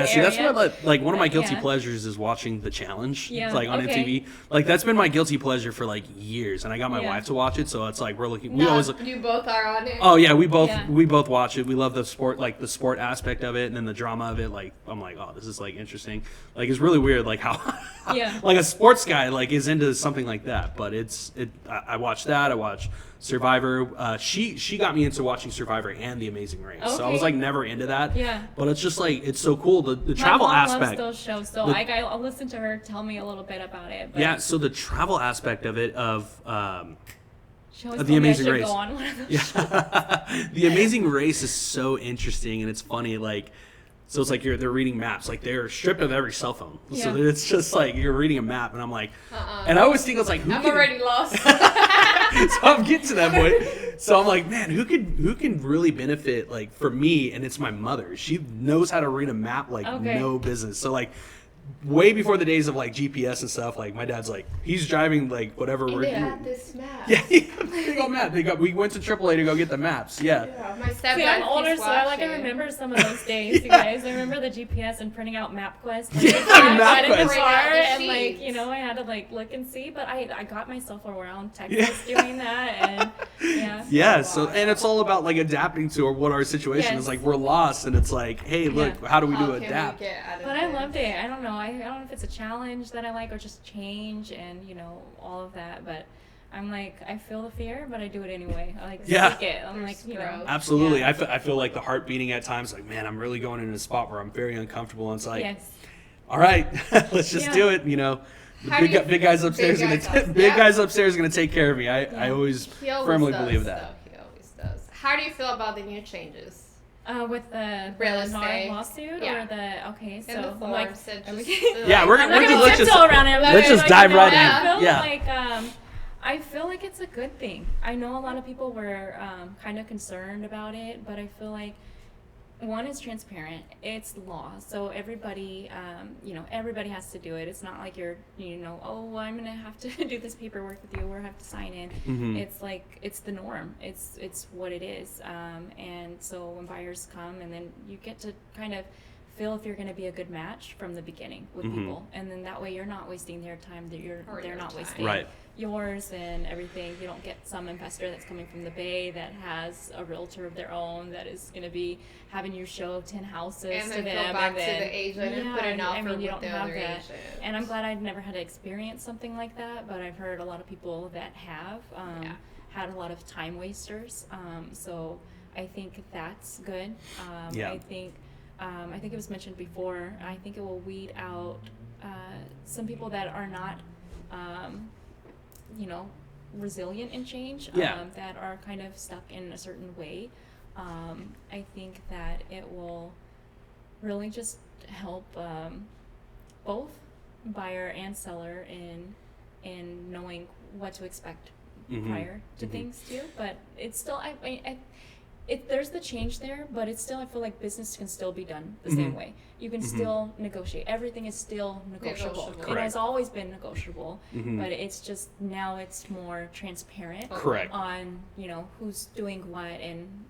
Speaker 3: See, that's what, like, one of my guilty pleasures is watching The Challenge, like on MTV. Like, that's been my guilty pleasure for like years, and I got my wife to watch it, so it's like we're looking. We always.
Speaker 1: You both are on it.
Speaker 3: Oh yeah, we both watch it. We love the sport, like the sport aspect of it, and then the drama of it. Like, I'm like, oh, this is like interesting. Like, it's really weird, like how, like a sports guy like is into something like that. But I watch that. I watch Survivor. She got me into watching Survivor and The Amazing Race. So I was like never into that. Yeah. But it's just like, it's so cool, the travel aspect.
Speaker 2: My mom loves those shows, so I'll listen to her tell me a little bit about it. But
Speaker 3: yeah. So the travel aspect of it, of
Speaker 2: The Amazing Race. Go on one of those
Speaker 3: The Amazing Race is so interesting, and it's funny, like. So it's like they're reading maps, like they're stripped of every cell phone. So it's just like you're reading a map, and I'm like, and I always think it's like, I'm
Speaker 1: already lost.
Speaker 3: So I'm getting to that point. So I'm like, man, who can really benefit, like, for me? And it's my mother. She knows how to read a map like no business. So like, way before the days of like GPS and stuff, like my dad's like, he's driving like whatever.
Speaker 1: And they had this map.
Speaker 3: Yeah, they got map. We went to AAA to go get the maps. Yeah.
Speaker 1: My stepdad.
Speaker 2: See, I'm older, so I remember some of those days, you guys. I remember the GPS and printing out MapQuest. And like, you know, I had to like look and see, but I got myself around Texas doing that, and
Speaker 3: yeah. So, and it's all about like adapting to what our situation is. Like, we're lost, and it's like, hey, look, how do we adapt?
Speaker 2: But I loved it. I don't know. I don't know if it's a challenge that I like or just change and, you know, all of that. But I'm like, I feel the fear, but I do it anyway. I like speak it. I'm like, you know.
Speaker 3: Absolutely. I feel like the heart beating at times, like, man, I'm really going in a spot where I'm very uncomfortable. And it's like, all right, let's just do it, you know. Big guys upstairs gonna take care of me. I always firmly believe that.
Speaker 1: Though. He always does. How do you feel about the new changes?
Speaker 2: With the
Speaker 1: real estate
Speaker 2: lawsuit
Speaker 1: yeah.
Speaker 2: or the okay, so
Speaker 1: and the forms
Speaker 2: like,
Speaker 3: yeah, let's just dive right in.
Speaker 2: I feel like it's a good thing. I know a lot of people were kind of concerned about it, but I feel like one is transparent. It's law, so everybody, everybody has to do it. It's not like you're, oh, I'm gonna have to do this paperwork with you or have to sign in.
Speaker 3: Mm-hmm.
Speaker 2: It's like it's the norm. It's what it is. And so when buyers come, and then you get to kind of feel if you're going to be a good match from the beginning with
Speaker 3: mm-hmm.
Speaker 2: people, and then that way you're not wasting their time. They're not wasting
Speaker 3: right.
Speaker 2: yours and everything. You don't get some investor that's coming from the Bay that has a realtor of their own that is going to be having you show 10 houses
Speaker 1: and
Speaker 2: to them,
Speaker 1: go back to the agent and put an offer
Speaker 2: you
Speaker 1: with
Speaker 2: don't
Speaker 1: the
Speaker 2: have
Speaker 1: other
Speaker 2: that.
Speaker 1: agent.
Speaker 2: And I'm glad I'd never had to experience something like that, but I've heard a lot of people that have had a lot of time wasters. So I think that's good. I think it was mentioned before, I think it will weed out some people that are not, resilient in change, that are kind of stuck in a certain way. I think that it will really just help both buyer and seller in knowing what to expect
Speaker 3: mm-hmm.
Speaker 2: prior to
Speaker 3: mm-hmm.
Speaker 2: things too. But it's still, there's the change there, but it's still, I feel like business can still be done the
Speaker 3: mm-hmm.
Speaker 2: same way. You can
Speaker 3: mm-hmm.
Speaker 2: still negotiate. Everything is still negotiable. It
Speaker 3: Correct.
Speaker 2: has always been negotiable,
Speaker 3: mm-hmm.
Speaker 2: but it's just now it's more transparent.
Speaker 3: Correct.
Speaker 2: On, who's doing what, and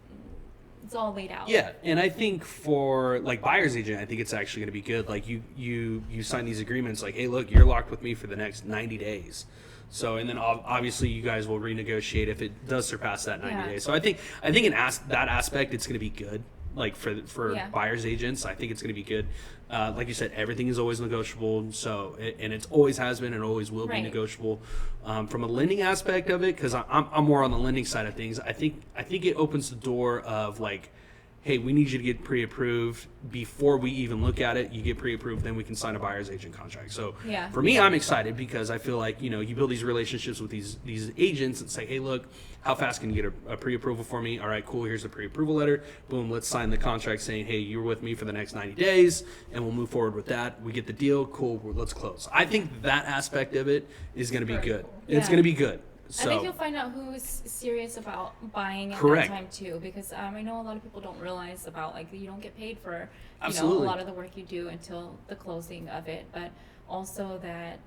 Speaker 2: it's all laid out.
Speaker 3: Yeah, and I think for like buyer's agent, I think it's actually going to be good. Like you sign these agreements like, hey, look, you're locked with me for the next 90 days. So, and then obviously you guys will renegotiate if it does surpass that 90 days. So I think in that aspect, it's going to be good. Like for buyer's agents, I think it's going to be good. Like you said, everything is always negotiable. So, and it always has been and always will be negotiable. From a lending aspect of it, because I'm more on the lending side of things. I think it opens the door of like, hey, we need you to get pre-approved before we even look at it. You get pre-approved, then we can sign a buyer's agent contract. So for me, I'm excited because I feel like, you build these relationships with these agents and say, hey, look, how fast can you get a pre-approval for me? All right, cool. Here's the pre-approval letter. Boom, let's sign the contract saying, hey, you're with me for the next 90 days, and we'll move forward with that. We get the deal. Cool. Let's close. I think that aspect of it is going to be good. Yeah. It's going to be good. So,
Speaker 2: I think you'll find out who is serious about buying at
Speaker 3: correct.
Speaker 2: that time too, because I know a lot of people don't realize about like you don't get paid for a lot of the work you do until the closing of it, but also that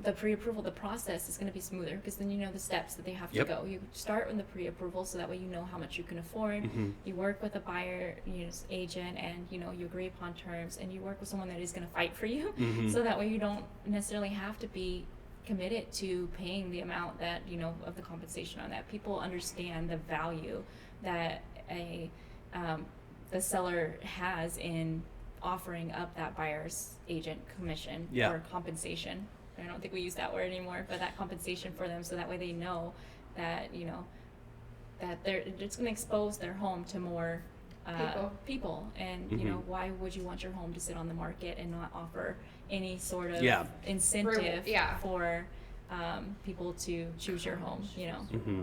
Speaker 2: the pre-approval, the process is going to be smoother because then you know the steps that they have to go. You start with the pre-approval so that way you know how much you can afford.
Speaker 3: Mm-hmm.
Speaker 2: You work with a buyer, agent, and you agree upon terms, and you work with someone that is going to fight for you,
Speaker 3: mm-hmm.
Speaker 2: so that way you don't necessarily have to be committed to paying the amount that of the compensation on that. People understand the value that the seller has in offering up that buyer's agent commission or compensation. I don't think we use that word anymore, but that compensation for them, so that way they know that that it's going to expose their home to more people, and
Speaker 3: mm-hmm.
Speaker 2: Why would you want your home to sit on the market and not offer any sort of incentive for people to choose your home?
Speaker 3: Mm-hmm.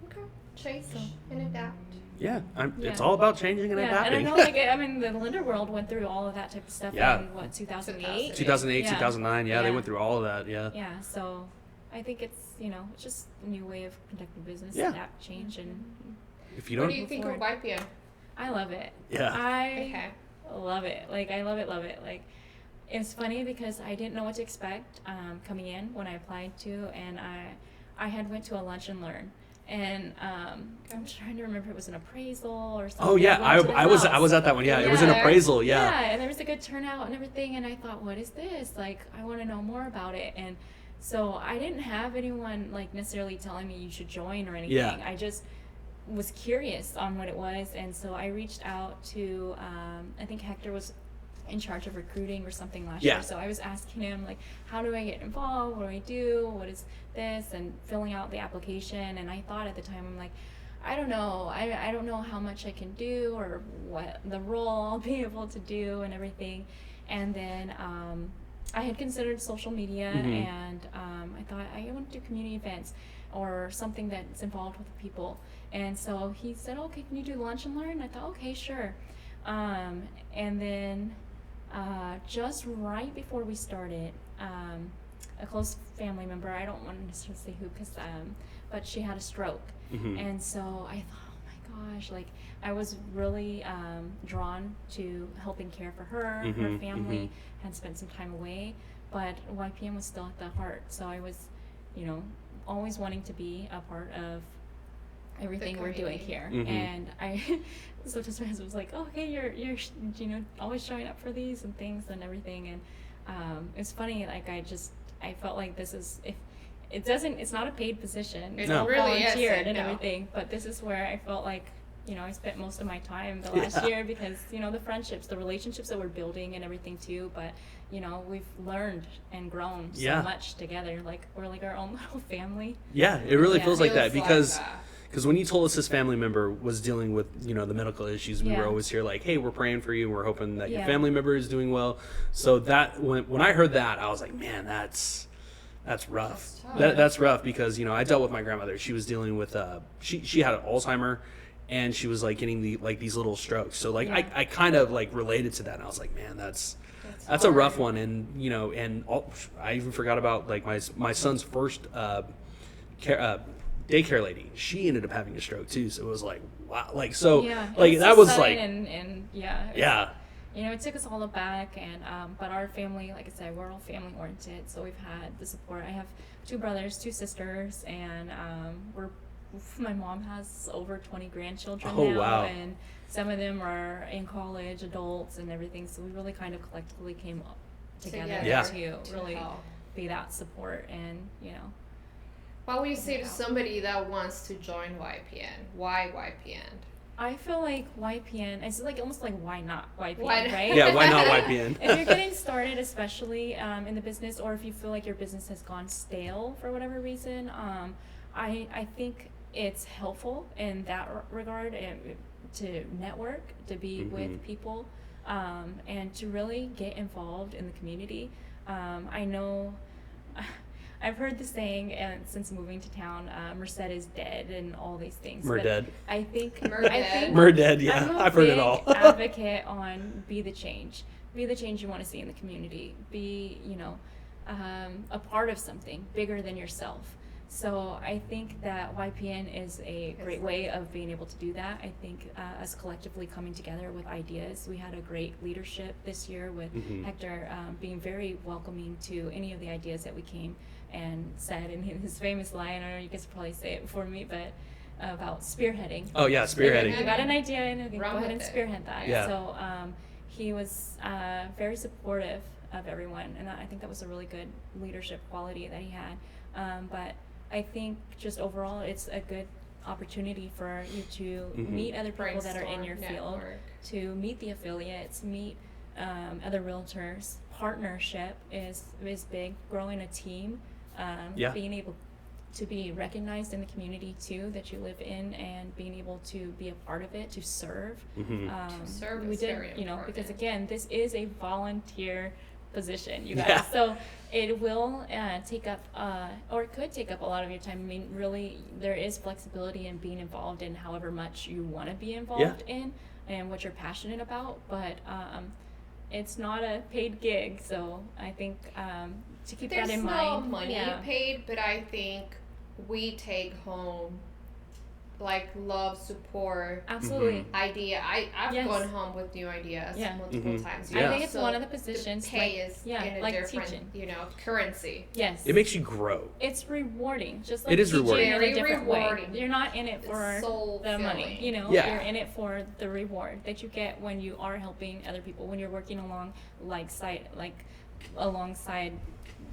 Speaker 1: Okay, change and adapt.
Speaker 3: Yeah, it's all about changing and adapting.
Speaker 2: And I know, the lender world went through all of that type of stuff in 2008?
Speaker 3: 2008, 2009, they went through all of that,
Speaker 2: Yeah, so I think it's, it's just a new way of conducting business, adapt, change, and
Speaker 3: if you don't...
Speaker 1: What do you think of YPM?
Speaker 2: I love it.
Speaker 3: Yeah.
Speaker 2: I love it. Like, I love it. Like, it's funny because I didn't know what to expect coming in when I applied to, and I had went to a lunch and learn. And I'm trying to remember if it was an appraisal or something.
Speaker 3: Oh yeah, I was at that one. Yeah, it was an appraisal. Yeah,
Speaker 2: and there was a good turnout and everything. And I thought, what is this? Like, I want to know more about it. And so I didn't have anyone like necessarily telling me you should join or anything.
Speaker 3: Yeah.
Speaker 2: I just was curious on what it was, and so I reached out to I think Hector was in charge of recruiting or something last year. So I was asking him, like, how do I get involved? What do I do? What is this? And filling out the application. And I thought at the time, I'm like, I don't know. I don't know how much I can do or what the role I'll be able to do and everything. And then I had considered social media, and I thought I want to do community events or something that's involved with people. And so he said, okay, can you do lunch and learn? I thought, okay, sure. And then just right before we started, a close family member, I don't want to necessarily say who, but she had a stroke. And so I thought, oh my gosh, like I was really drawn to helping care for her. Her family had spent some time away, but YPN was still at the heart. So I was, always wanting to be a part of everything we're doing here. And I so just my husband was like, oh, hey, you're always showing up for these and things and everything. And it's funny, like I felt like this is, if it's not a paid position, it's all
Speaker 1: really
Speaker 2: volunteered and everything, but this is where I felt like I spent most of my time the last year, because the friendships, the relationships that we're building and everything too, but we've learned and grown so much together, like we're like our own little family.
Speaker 3: It really feels like that, because when you told us this family member was dealing with the medical issues, we were always here like, hey, we're praying for you and we're hoping that your family member is doing well. So that when I heard that, I was like, man, that's rough. That's rough, because I dealt with my grandmother. She was dealing with she had Alzheimer, and she was like getting these little strokes. So like I kind of like related to that, and I was like, man, that's a rough one. And I even forgot about like my son's first daycare lady. She ended up having a stroke too. So it was like, wow, like that was like it took us all aback. And but our family, like I said, we're all family oriented, so we've had the support. I have 2 brothers, 2 sisters, and my mom has over 20 grandchildren now. Wow.
Speaker 2: And some of them are in college, adults and everything, so we really kind of collectively came up together to really be that support. And
Speaker 1: what would you say to somebody that wants to join YPN? Why YPN?
Speaker 2: I feel like YPN, it's like almost like why not YPN, right?
Speaker 3: Yeah, why not YPN?
Speaker 2: If you're getting started, especially in the business, or if you feel like your business has gone stale for whatever reason, I think it's helpful in that regard, to network, to be with people, and to really get involved in the community. I know I've heard the saying, and since moving to town, Merced is dead and all these things.
Speaker 3: Dead.
Speaker 2: I think
Speaker 3: Dead, yeah. I've heard it all.
Speaker 2: Advocate on be the change you want to see in the community. Be a part of something bigger than yourself. So I think that YPN is a great way of being able to do that. I think us collectively coming together with ideas. We had a great leadership this year with Hector being very welcoming to any of the ideas that we came and said in his famous line. I don't know, you guys probably say it before me, but about spearheading.
Speaker 3: Oh yeah, spearheading.
Speaker 2: You got an idea and go ahead and spearhead that.
Speaker 3: Yeah.
Speaker 2: So he was very supportive of everyone, and I think that was a really good leadership quality that he had. But I think just overall, it's a good opportunity for you to meet other people that are in your field, to meet the affiliates, meet other realtors. Partnership is big. Growing a team, being able to be recognized in the community too that you live in, and being able to be a part of it, to serve.
Speaker 1: To serve
Speaker 2: we
Speaker 1: is
Speaker 2: did,
Speaker 1: very important.
Speaker 2: because again, this is a volunteer position, you guys. So it will take up, or it could take up a lot of your time. I mean, really, there is flexibility in being involved in however much you want to be involved in and what you're passionate about. But it's not a paid gig, so I think to keep that in mind.
Speaker 1: There's no money paid, but I think we take home like love, support,
Speaker 2: absolutely
Speaker 1: idea. I've gone home with new ideas multiple times.
Speaker 2: I think it's one of the positions.
Speaker 1: The pay is in a
Speaker 2: like
Speaker 1: different,
Speaker 2: teaching.
Speaker 1: currency.
Speaker 2: Yes,
Speaker 3: it makes you grow.
Speaker 2: It's rewarding, just like
Speaker 3: it is
Speaker 2: teaching
Speaker 3: rewarding.
Speaker 2: in a
Speaker 1: Very
Speaker 2: different
Speaker 1: rewarding.
Speaker 2: way. You're not in it for the money, you're in it for the reward that you get when you are helping other people, when you're working alongside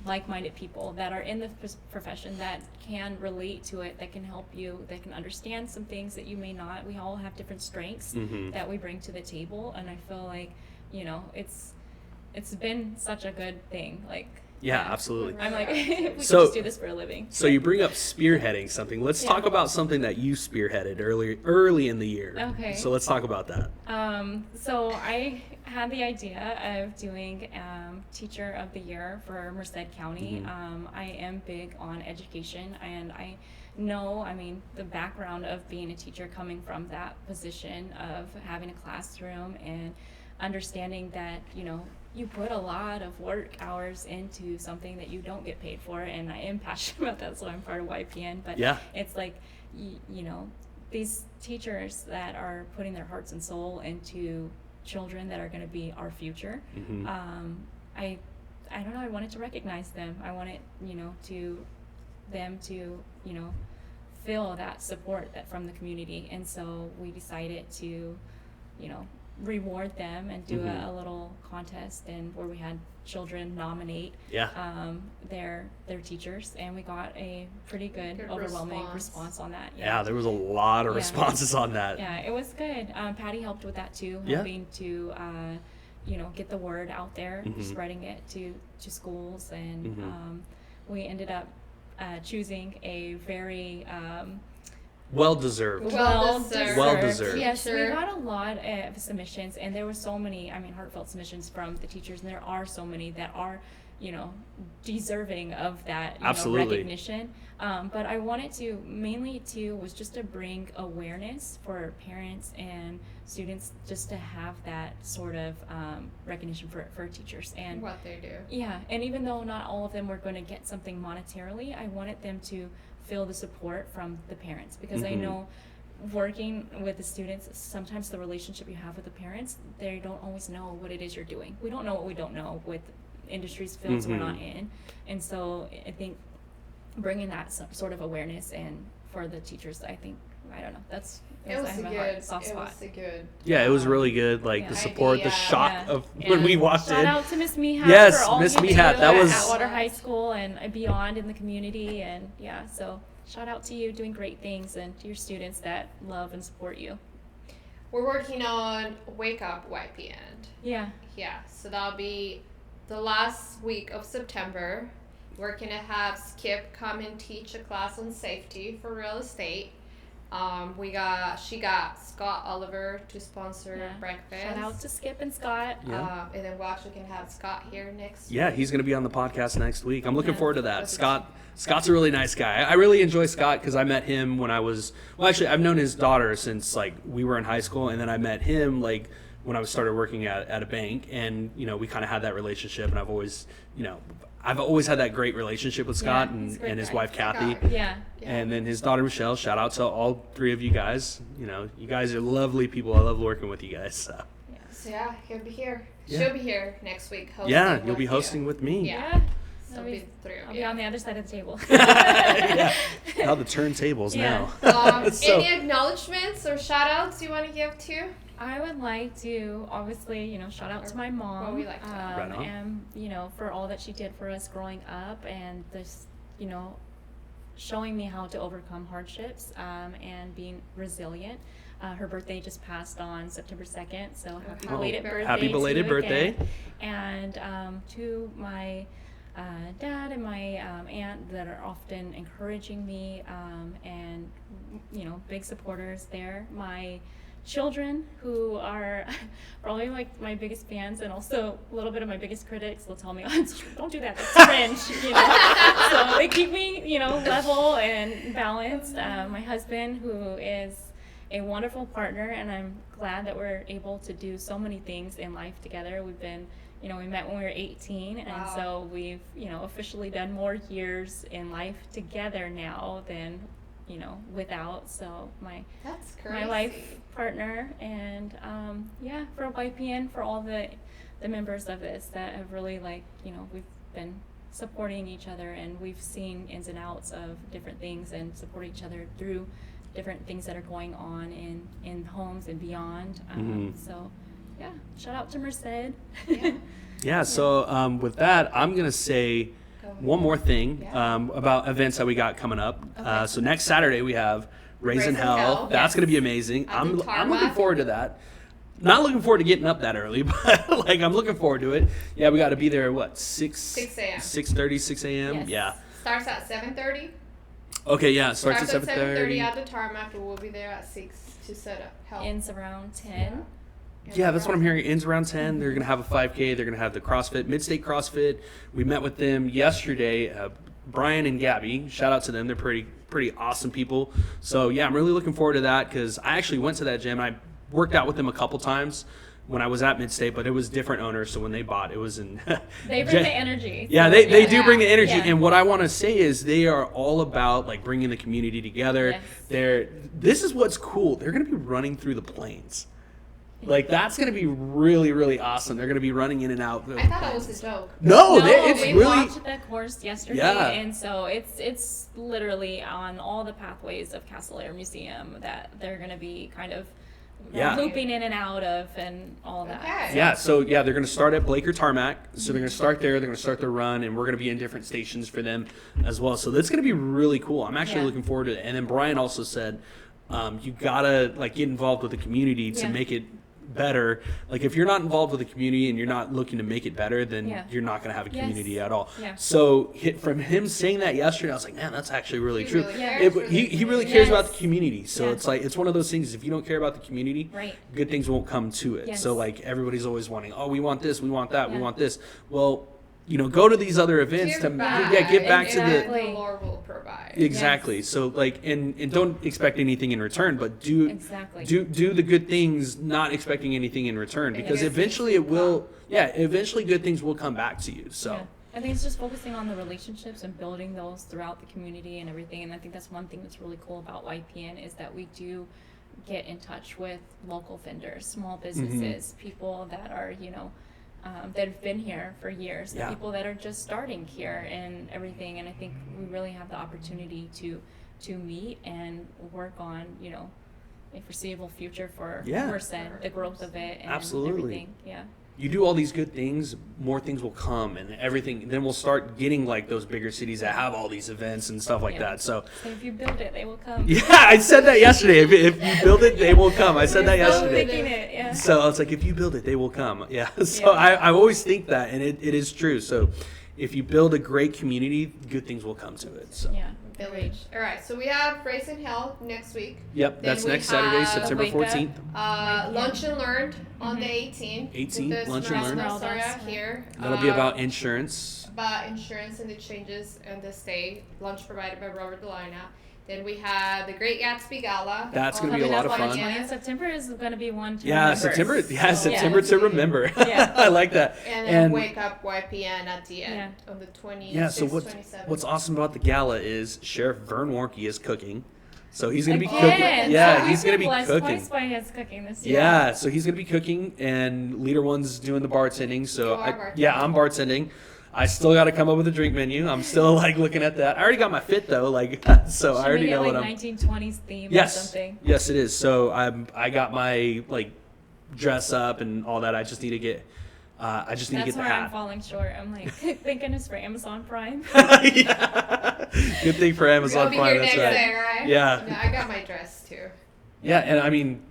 Speaker 2: like-minded people that are in the profession, that can relate to it, that can help you, that can understand some things that you may not. We all have different strengths that we bring to the table, and I feel like it's been such a good thing. Like
Speaker 3: Yeah, absolutely.
Speaker 2: I'm like, we could
Speaker 3: So-
Speaker 2: just do this for a living.
Speaker 3: So you bring up spearheading something. Let's talk about something that you spearheaded early in the year.
Speaker 2: Okay.
Speaker 3: So let's talk about that.
Speaker 2: So I had the idea of doing Teacher of the Year for Merced County. I am big on education, and I know, I mean, the background of being a teacher, coming from that position of having a classroom and understanding that, you know, you put a lot of work hours into something that you don't get paid for, and I am passionate about that, so I'm part of YPN. But
Speaker 3: Yeah. It's
Speaker 2: like, you know, these teachers that are putting their hearts and soul into children that are going to be our future. I don't know, I wanted to recognize them. I wanted, you know, them to, you know, feel that support that from the community. And so we decided to, you know, reward them and do a little contest, and where we had children nominate their teachers, and we got a pretty good overwhelming response on that.
Speaker 3: Yeah, there was a lot of responses on that.
Speaker 2: Yeah, it was good. Patty helped with that too, helping to you know, get the word out there, spreading it to schools, and we ended up choosing a very
Speaker 3: Well deserved.
Speaker 2: Yes, we got a lot of submissions, and there were so many, I mean, heartfelt submissions from the teachers, and there are so many that are, you know, deserving of that, you know, recognition. But I wanted to, mainly too, was just to bring awareness for parents and students, just to have that sort of recognition for teachers and
Speaker 1: what they do.
Speaker 2: Yeah, and even though not all of them were going to get something monetarily, I wanted them to feel the support from the parents, because I know working with the students, sometimes the relationship you have with the parents, they don't always know what it is you're doing. We don't know what we don't know with industries, fields we're not in. And so I think bringing that sort of awareness and for the teachers, I think, I don't know, that's
Speaker 1: It was
Speaker 2: I have
Speaker 1: a
Speaker 2: a
Speaker 1: good.
Speaker 2: heart, soft
Speaker 1: It
Speaker 2: spot.
Speaker 1: was a good.
Speaker 3: Yeah, it was really good. Like the support, the shock of when we walked
Speaker 2: Shout
Speaker 3: in.
Speaker 2: out to Miss Mehat.
Speaker 3: Yes,
Speaker 2: for all
Speaker 3: Miss
Speaker 2: you do
Speaker 3: Mehat, that was-
Speaker 2: at Water High School and beyond in the community, and so shout out to you, doing great things, and to your students that love and support you.
Speaker 1: We're working on Wake Up YPN.
Speaker 2: Yeah.
Speaker 1: Yeah, so that'll be the last week of September. We're gonna have Skip come and teach a class on safety for real estate. She got Scott Oliver to sponsor breakfast.
Speaker 2: Shout out to Skip and Scott.
Speaker 3: Yeah.
Speaker 1: And then we're actually gonna have Scott here next.
Speaker 3: Yeah, he's going to be on the podcast next week. I'm looking forward to that. Scott's a really nice guy. I really enjoy Scott because I met him when I was, well, actually, I've known his daughter since like we were in high school, and then I met him like when I started working at a bank, and you know, we kind of had that relationship, and I've always had that great relationship with Scott
Speaker 2: he's a great
Speaker 3: and his
Speaker 2: guy.
Speaker 3: wife Kathy.
Speaker 2: Yeah.
Speaker 3: And then his daughter Michelle. Shout out to all three of you guys. You know, you guys are lovely people. I love working with you guys. So.
Speaker 1: So yeah, he'll be here.
Speaker 3: Yeah.
Speaker 1: She'll be here next week. Hosting
Speaker 3: Yeah, you'll be
Speaker 1: with
Speaker 3: hosting
Speaker 1: you.
Speaker 3: with me.
Speaker 1: Yeah. So
Speaker 2: I'll
Speaker 1: it'll
Speaker 2: be,
Speaker 1: be the three of
Speaker 2: I'll
Speaker 1: you.
Speaker 2: be on the other side of the table.
Speaker 3: Yeah. Now the turntables
Speaker 2: Yeah.
Speaker 3: now. So-
Speaker 1: Any acknowledgements or shout outs you want to give to?
Speaker 2: I would like to, obviously, you know, shout out to my mom.
Speaker 1: Well, we like to.
Speaker 3: Right on.
Speaker 2: And, you know, for all that she did for us growing up, and this, you know, showing me how to overcome hardships, and being resilient. Her birthday just passed on September 2nd, so happy belated birthday.
Speaker 3: Happy belated
Speaker 2: to you
Speaker 3: birthday.
Speaker 2: again. And to my dad and my aunt that are often encouraging me, and, you know, big supporters there. My children, who are probably like my biggest fans and also a little bit of my biggest critics, will tell me, oh, don't do that, that's cringe, you know. So they keep me, you know, level and balanced. My husband, who is a wonderful partner, and I'm glad that we're able to do so many things in life together. We've been, you know, we met when we were 18, and so we've, you know, officially done more years in life together now than, you know, without. So
Speaker 1: That's crazy.
Speaker 2: my life partner, and for YPN, for all the members of this that have really, like, you know, we've been supporting each other, and we've seen ins and outs of different things and support each other through different things that are going on in homes and beyond. So yeah, shout out to Merced.
Speaker 3: Yeah, so with that, I'm going to say one more thing about events that we got coming up.
Speaker 1: Okay.
Speaker 3: So next Saturday we have Raising Hell. That's going to be amazing. I'm looking forward to that. Not looking forward to getting up that early, but like I'm looking forward to it. Yeah, we got to be there at what,
Speaker 1: 6 a.m.
Speaker 3: 6:30, 6 a.m.
Speaker 2: Yes.
Speaker 3: Yeah.
Speaker 1: Starts at 7:30.
Speaker 3: Okay, yeah, it starts at
Speaker 1: 7:30
Speaker 3: 7:30.
Speaker 1: at the tarmac, but we'll be there at 6 to set up help.
Speaker 2: Ends around 10.
Speaker 3: Yeah, that's what I'm hearing. It ends around 10. They're going to have a 5K. They're going to have the CrossFit, Mid-State CrossFit. We met with them yesterday. Brian and Gabby, shout out to them. They're pretty awesome people. So, yeah, I'm really looking forward to that because I actually went to that gym. I worked out with them a couple times when I was at Mid-State, but it was different owners. So when they bought, it was in
Speaker 2: They bring the energy.
Speaker 3: Yeah, they do bring the energy.
Speaker 2: Yeah.
Speaker 3: And what I want to say is they are all about like bringing the community together.
Speaker 2: Yes.
Speaker 3: This is what's cool. They're going to be running through the plains. Like, that's going to be really, really awesome. They're going to be running in and out.
Speaker 1: I thought that was a joke.
Speaker 3: No,
Speaker 2: No,
Speaker 3: it's
Speaker 2: we
Speaker 3: really...
Speaker 2: watched the course yesterday,
Speaker 3: Yeah.
Speaker 2: and so it's literally on all the pathways of Castle Air Museum that they're going to be kind of
Speaker 3: Yeah.
Speaker 2: looping in and out of and all that.
Speaker 1: Okay.
Speaker 3: Yeah, so yeah, they're going to start at Blaker Tarmac. So they're going to start there. They're going to start their run, and we're going to be in different stations for them as well. So that's going to be really cool. I'm actually
Speaker 2: Yeah.
Speaker 3: looking forward to it. And then Brian also said, you gotta like get involved with the community to
Speaker 2: Yeah.
Speaker 3: make it better. Like if you're not involved with the community and you're not looking to make it better, then
Speaker 2: Yeah.
Speaker 3: you're not going to have a community
Speaker 2: Yes.
Speaker 3: at all.
Speaker 2: Yeah.
Speaker 3: So from him saying that yesterday, I was like, man, that's actually really
Speaker 1: He
Speaker 3: true.
Speaker 1: really
Speaker 2: Yeah.
Speaker 1: cares for the
Speaker 3: He really
Speaker 1: community.
Speaker 3: cares
Speaker 2: Yes.
Speaker 3: about the community. So
Speaker 2: Yeah.
Speaker 3: it's like it's one of those things. If you don't care about the community,
Speaker 2: Right.
Speaker 3: good things won't come to it.
Speaker 2: Yes.
Speaker 3: So like everybody's always wanting, oh, we want this, we want that, we
Speaker 2: Yeah.
Speaker 3: want this. Well, go to these other events to
Speaker 1: Give back,
Speaker 3: give back to
Speaker 1: and
Speaker 3: the
Speaker 2: Exactly.
Speaker 1: the Lord will provide.
Speaker 3: exactly. So like and don't expect anything in return, but do
Speaker 2: Exactly.
Speaker 3: do the good things, not expecting anything in return, because
Speaker 1: good
Speaker 3: eventually
Speaker 1: things
Speaker 3: it
Speaker 1: will
Speaker 3: will. Yeah, eventually good things will come back to you. So.
Speaker 2: Yeah. I think it's just focusing on the relationships and building those throughout the community and everything. And I think that's one thing that's really cool about YPN is that we do get in touch with local vendors, small businesses, people that are, that have been here for years, the
Speaker 3: Yeah.
Speaker 2: people that are just starting here and everything. And I think we really have the opportunity to meet and work on, a foreseeable future for
Speaker 3: Yeah.
Speaker 2: Merced, the growth of it and
Speaker 3: Absolutely.
Speaker 2: everything. Yeah.
Speaker 3: You do all these good things, more things will come, and everything. Then we'll start getting like those bigger cities that have all these events and stuff like
Speaker 2: Yeah.
Speaker 3: that. So,
Speaker 2: So if you build it, they will come.
Speaker 3: yeah, I said that yesterday. If you build it, they will come. I said that
Speaker 2: We're so
Speaker 3: yesterday.
Speaker 2: thinking it, yeah.
Speaker 3: So I was like, if you build it, they will come. Yeah. So
Speaker 2: Yeah.
Speaker 3: I always think that, and it is true. So if you build a great community, good things will come to it. So.
Speaker 2: Yeah.
Speaker 1: Village. All right, so we have Race and Hell next week.
Speaker 3: Yep,
Speaker 1: Then
Speaker 3: that's
Speaker 1: we
Speaker 3: next Saturday,
Speaker 1: have
Speaker 3: September
Speaker 2: Wake Up.
Speaker 3: 14th.
Speaker 1: Lunch and Learned on the 18th.
Speaker 3: 18th,
Speaker 1: with the
Speaker 3: Lunch and Learn.
Speaker 1: Esmeralda Astoria here.
Speaker 3: That'll be about insurance.
Speaker 1: About insurance and the changes in the state. Lunch provided by Robert Delina. Then we have the Great Gatsby Gala.
Speaker 3: That's gonna be a
Speaker 2: Coming
Speaker 3: lot
Speaker 2: up
Speaker 3: of
Speaker 2: on
Speaker 3: fun.
Speaker 2: 20th September is going to be one to
Speaker 3: Yeah,
Speaker 2: remember.
Speaker 3: September. Yeah,
Speaker 2: So-
Speaker 3: September to remember.
Speaker 2: Yeah.
Speaker 3: I like that.
Speaker 1: And then Wake Up YPN at the end on the 26th,
Speaker 3: Yeah, so
Speaker 1: 27th.
Speaker 3: what's awesome about the gala is Sheriff Vern Warnke is cooking. So he's going to be
Speaker 2: Again,
Speaker 3: cooking.
Speaker 2: so
Speaker 3: Yeah,
Speaker 2: we've
Speaker 3: he's going to
Speaker 2: been
Speaker 3: be
Speaker 2: blessed
Speaker 3: cooking.
Speaker 2: twice by his cooking this year.
Speaker 3: Yeah, so he's going to be cooking, and Leader One's doing the bartending. So
Speaker 1: You are bartending.
Speaker 3: yeah, I'm bartending. I still got to come up with a drink menu. I'm still like looking at that. I already got my fit though, like so I
Speaker 2: Should
Speaker 3: already
Speaker 2: we get,
Speaker 3: know
Speaker 2: like,
Speaker 3: what I'm.
Speaker 2: 1920s theme or
Speaker 3: Yes,
Speaker 2: something?
Speaker 3: yes, it is. So I got my like dress up and all that. I just need to get. I just need to
Speaker 2: That's
Speaker 3: get the
Speaker 2: where I'm
Speaker 3: hat.
Speaker 2: falling short. I'm like, thank goodness for Amazon Prime.
Speaker 3: Yeah. Good thing for
Speaker 1: I'll
Speaker 3: Amazon
Speaker 1: be
Speaker 3: Prime.
Speaker 1: here
Speaker 3: That's
Speaker 1: next
Speaker 3: right.
Speaker 1: day, right?
Speaker 3: Yeah.
Speaker 1: No, I got my dress too.
Speaker 3: Yeah, and I mean,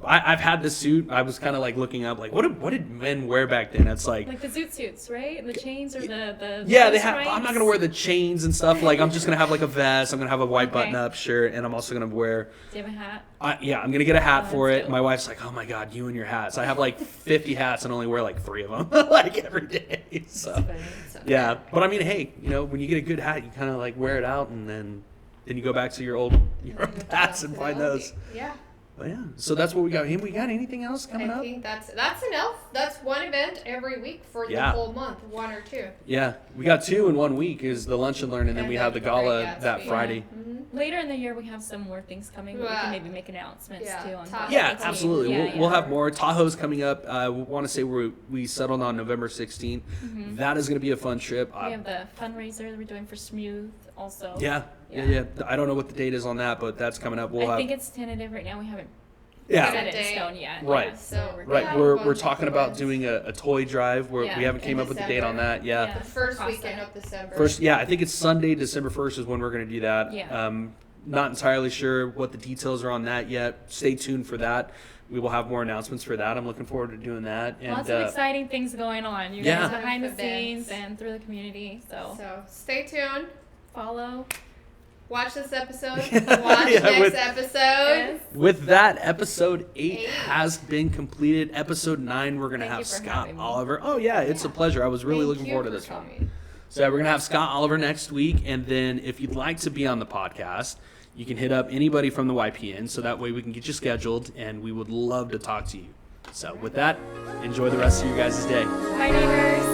Speaker 3: I've had this suit. I was kind of like looking up, like, what did men wear back then? It's like,
Speaker 2: Like the zoot suits, right? The chains or the
Speaker 3: yeah, they
Speaker 2: the
Speaker 3: have. I'm not
Speaker 2: stripes?
Speaker 3: gonna wear the chains and stuff. Like, I'm just gonna have like a vest. I'm gonna have a white
Speaker 2: Okay.
Speaker 3: button-up shirt, and I'm also gonna wear.
Speaker 2: Do you have a hat?
Speaker 3: Yeah, I'm gonna get a hat
Speaker 2: Oh,
Speaker 3: for
Speaker 2: that's
Speaker 3: it.
Speaker 2: dope.
Speaker 3: My wife's like, "Oh my god, you and your hats!" I have like 50 hats and only wear like 3 of them, like every day. So
Speaker 1: So,
Speaker 3: yeah, but I mean, hey, when you get a good hat, you kind of like wear it out, and then you go back to your old hats and find those.
Speaker 1: Yeah.
Speaker 3: But yeah, so that's what we got. Hey, we got anything else coming
Speaker 1: I
Speaker 3: up?
Speaker 1: think that's enough. That's one event every week for the
Speaker 3: Yeah.
Speaker 1: whole month, 1 or 2.
Speaker 3: Yeah, we got 2 in 1 week. Is the lunch and learn, and then
Speaker 1: And
Speaker 3: we
Speaker 1: then
Speaker 3: have the
Speaker 1: the
Speaker 3: gala
Speaker 1: Great
Speaker 3: that
Speaker 1: Gatsby.
Speaker 3: Friday.
Speaker 2: Later in the year, we have some more things coming. But we
Speaker 1: Yeah.
Speaker 2: can maybe make announcements
Speaker 1: Yeah,
Speaker 2: too. On
Speaker 1: Tahoe.
Speaker 3: Yeah,
Speaker 2: that.
Speaker 3: absolutely.
Speaker 2: Yeah,
Speaker 3: We'll have more. Tahoe's coming up. We want to say we settled on November 16th. That is going to be a fun trip.
Speaker 2: We have the fundraiser that we're doing for Smooth also.
Speaker 3: Yeah. I don't know what the date is on that, but that's coming up.
Speaker 2: I think it's tentative right now. We haven't
Speaker 3: yeah.
Speaker 2: set it
Speaker 1: Date.
Speaker 2: in stone yet.
Speaker 3: Right.
Speaker 2: Yeah,
Speaker 1: So,
Speaker 2: we're
Speaker 3: Right,
Speaker 1: Yeah,
Speaker 3: we're
Speaker 1: bunch
Speaker 3: talking
Speaker 1: of
Speaker 3: about
Speaker 1: events.
Speaker 3: doing a toy drive. We
Speaker 2: Yeah,
Speaker 3: haven't
Speaker 1: in
Speaker 3: came up with a date on
Speaker 1: December.
Speaker 3: that. Yeah.
Speaker 2: Yeah.
Speaker 1: The first
Speaker 2: Costa.
Speaker 1: weekend of December.
Speaker 3: First, yeah, I think it's Sunday, December 1st is when we're going to do that.
Speaker 2: Yeah.
Speaker 3: Not entirely sure what the details are on that yet. Stay tuned for that. we will have more announcements for that. I'm looking forward to doing that. And
Speaker 2: lots of exciting things going on. You guys behind the scenes and through the community. So
Speaker 1: stay tuned.
Speaker 2: Follow.
Speaker 1: Watch this episode. Watch next episode. Yes.
Speaker 3: With that, episode 8 has been completed. Episode 9, we're going to have Scott Oliver. Oh, yeah, it's a pleasure. I was really looking forward to this one. So we're going to have Scott Oliver next week. And then if you'd like to be on the podcast, you can hit up anybody from the YPN. So that way we can get you scheduled. And we would love to talk to you. So with that, enjoy the rest of your guys' day.
Speaker 2: Bye, neighbors.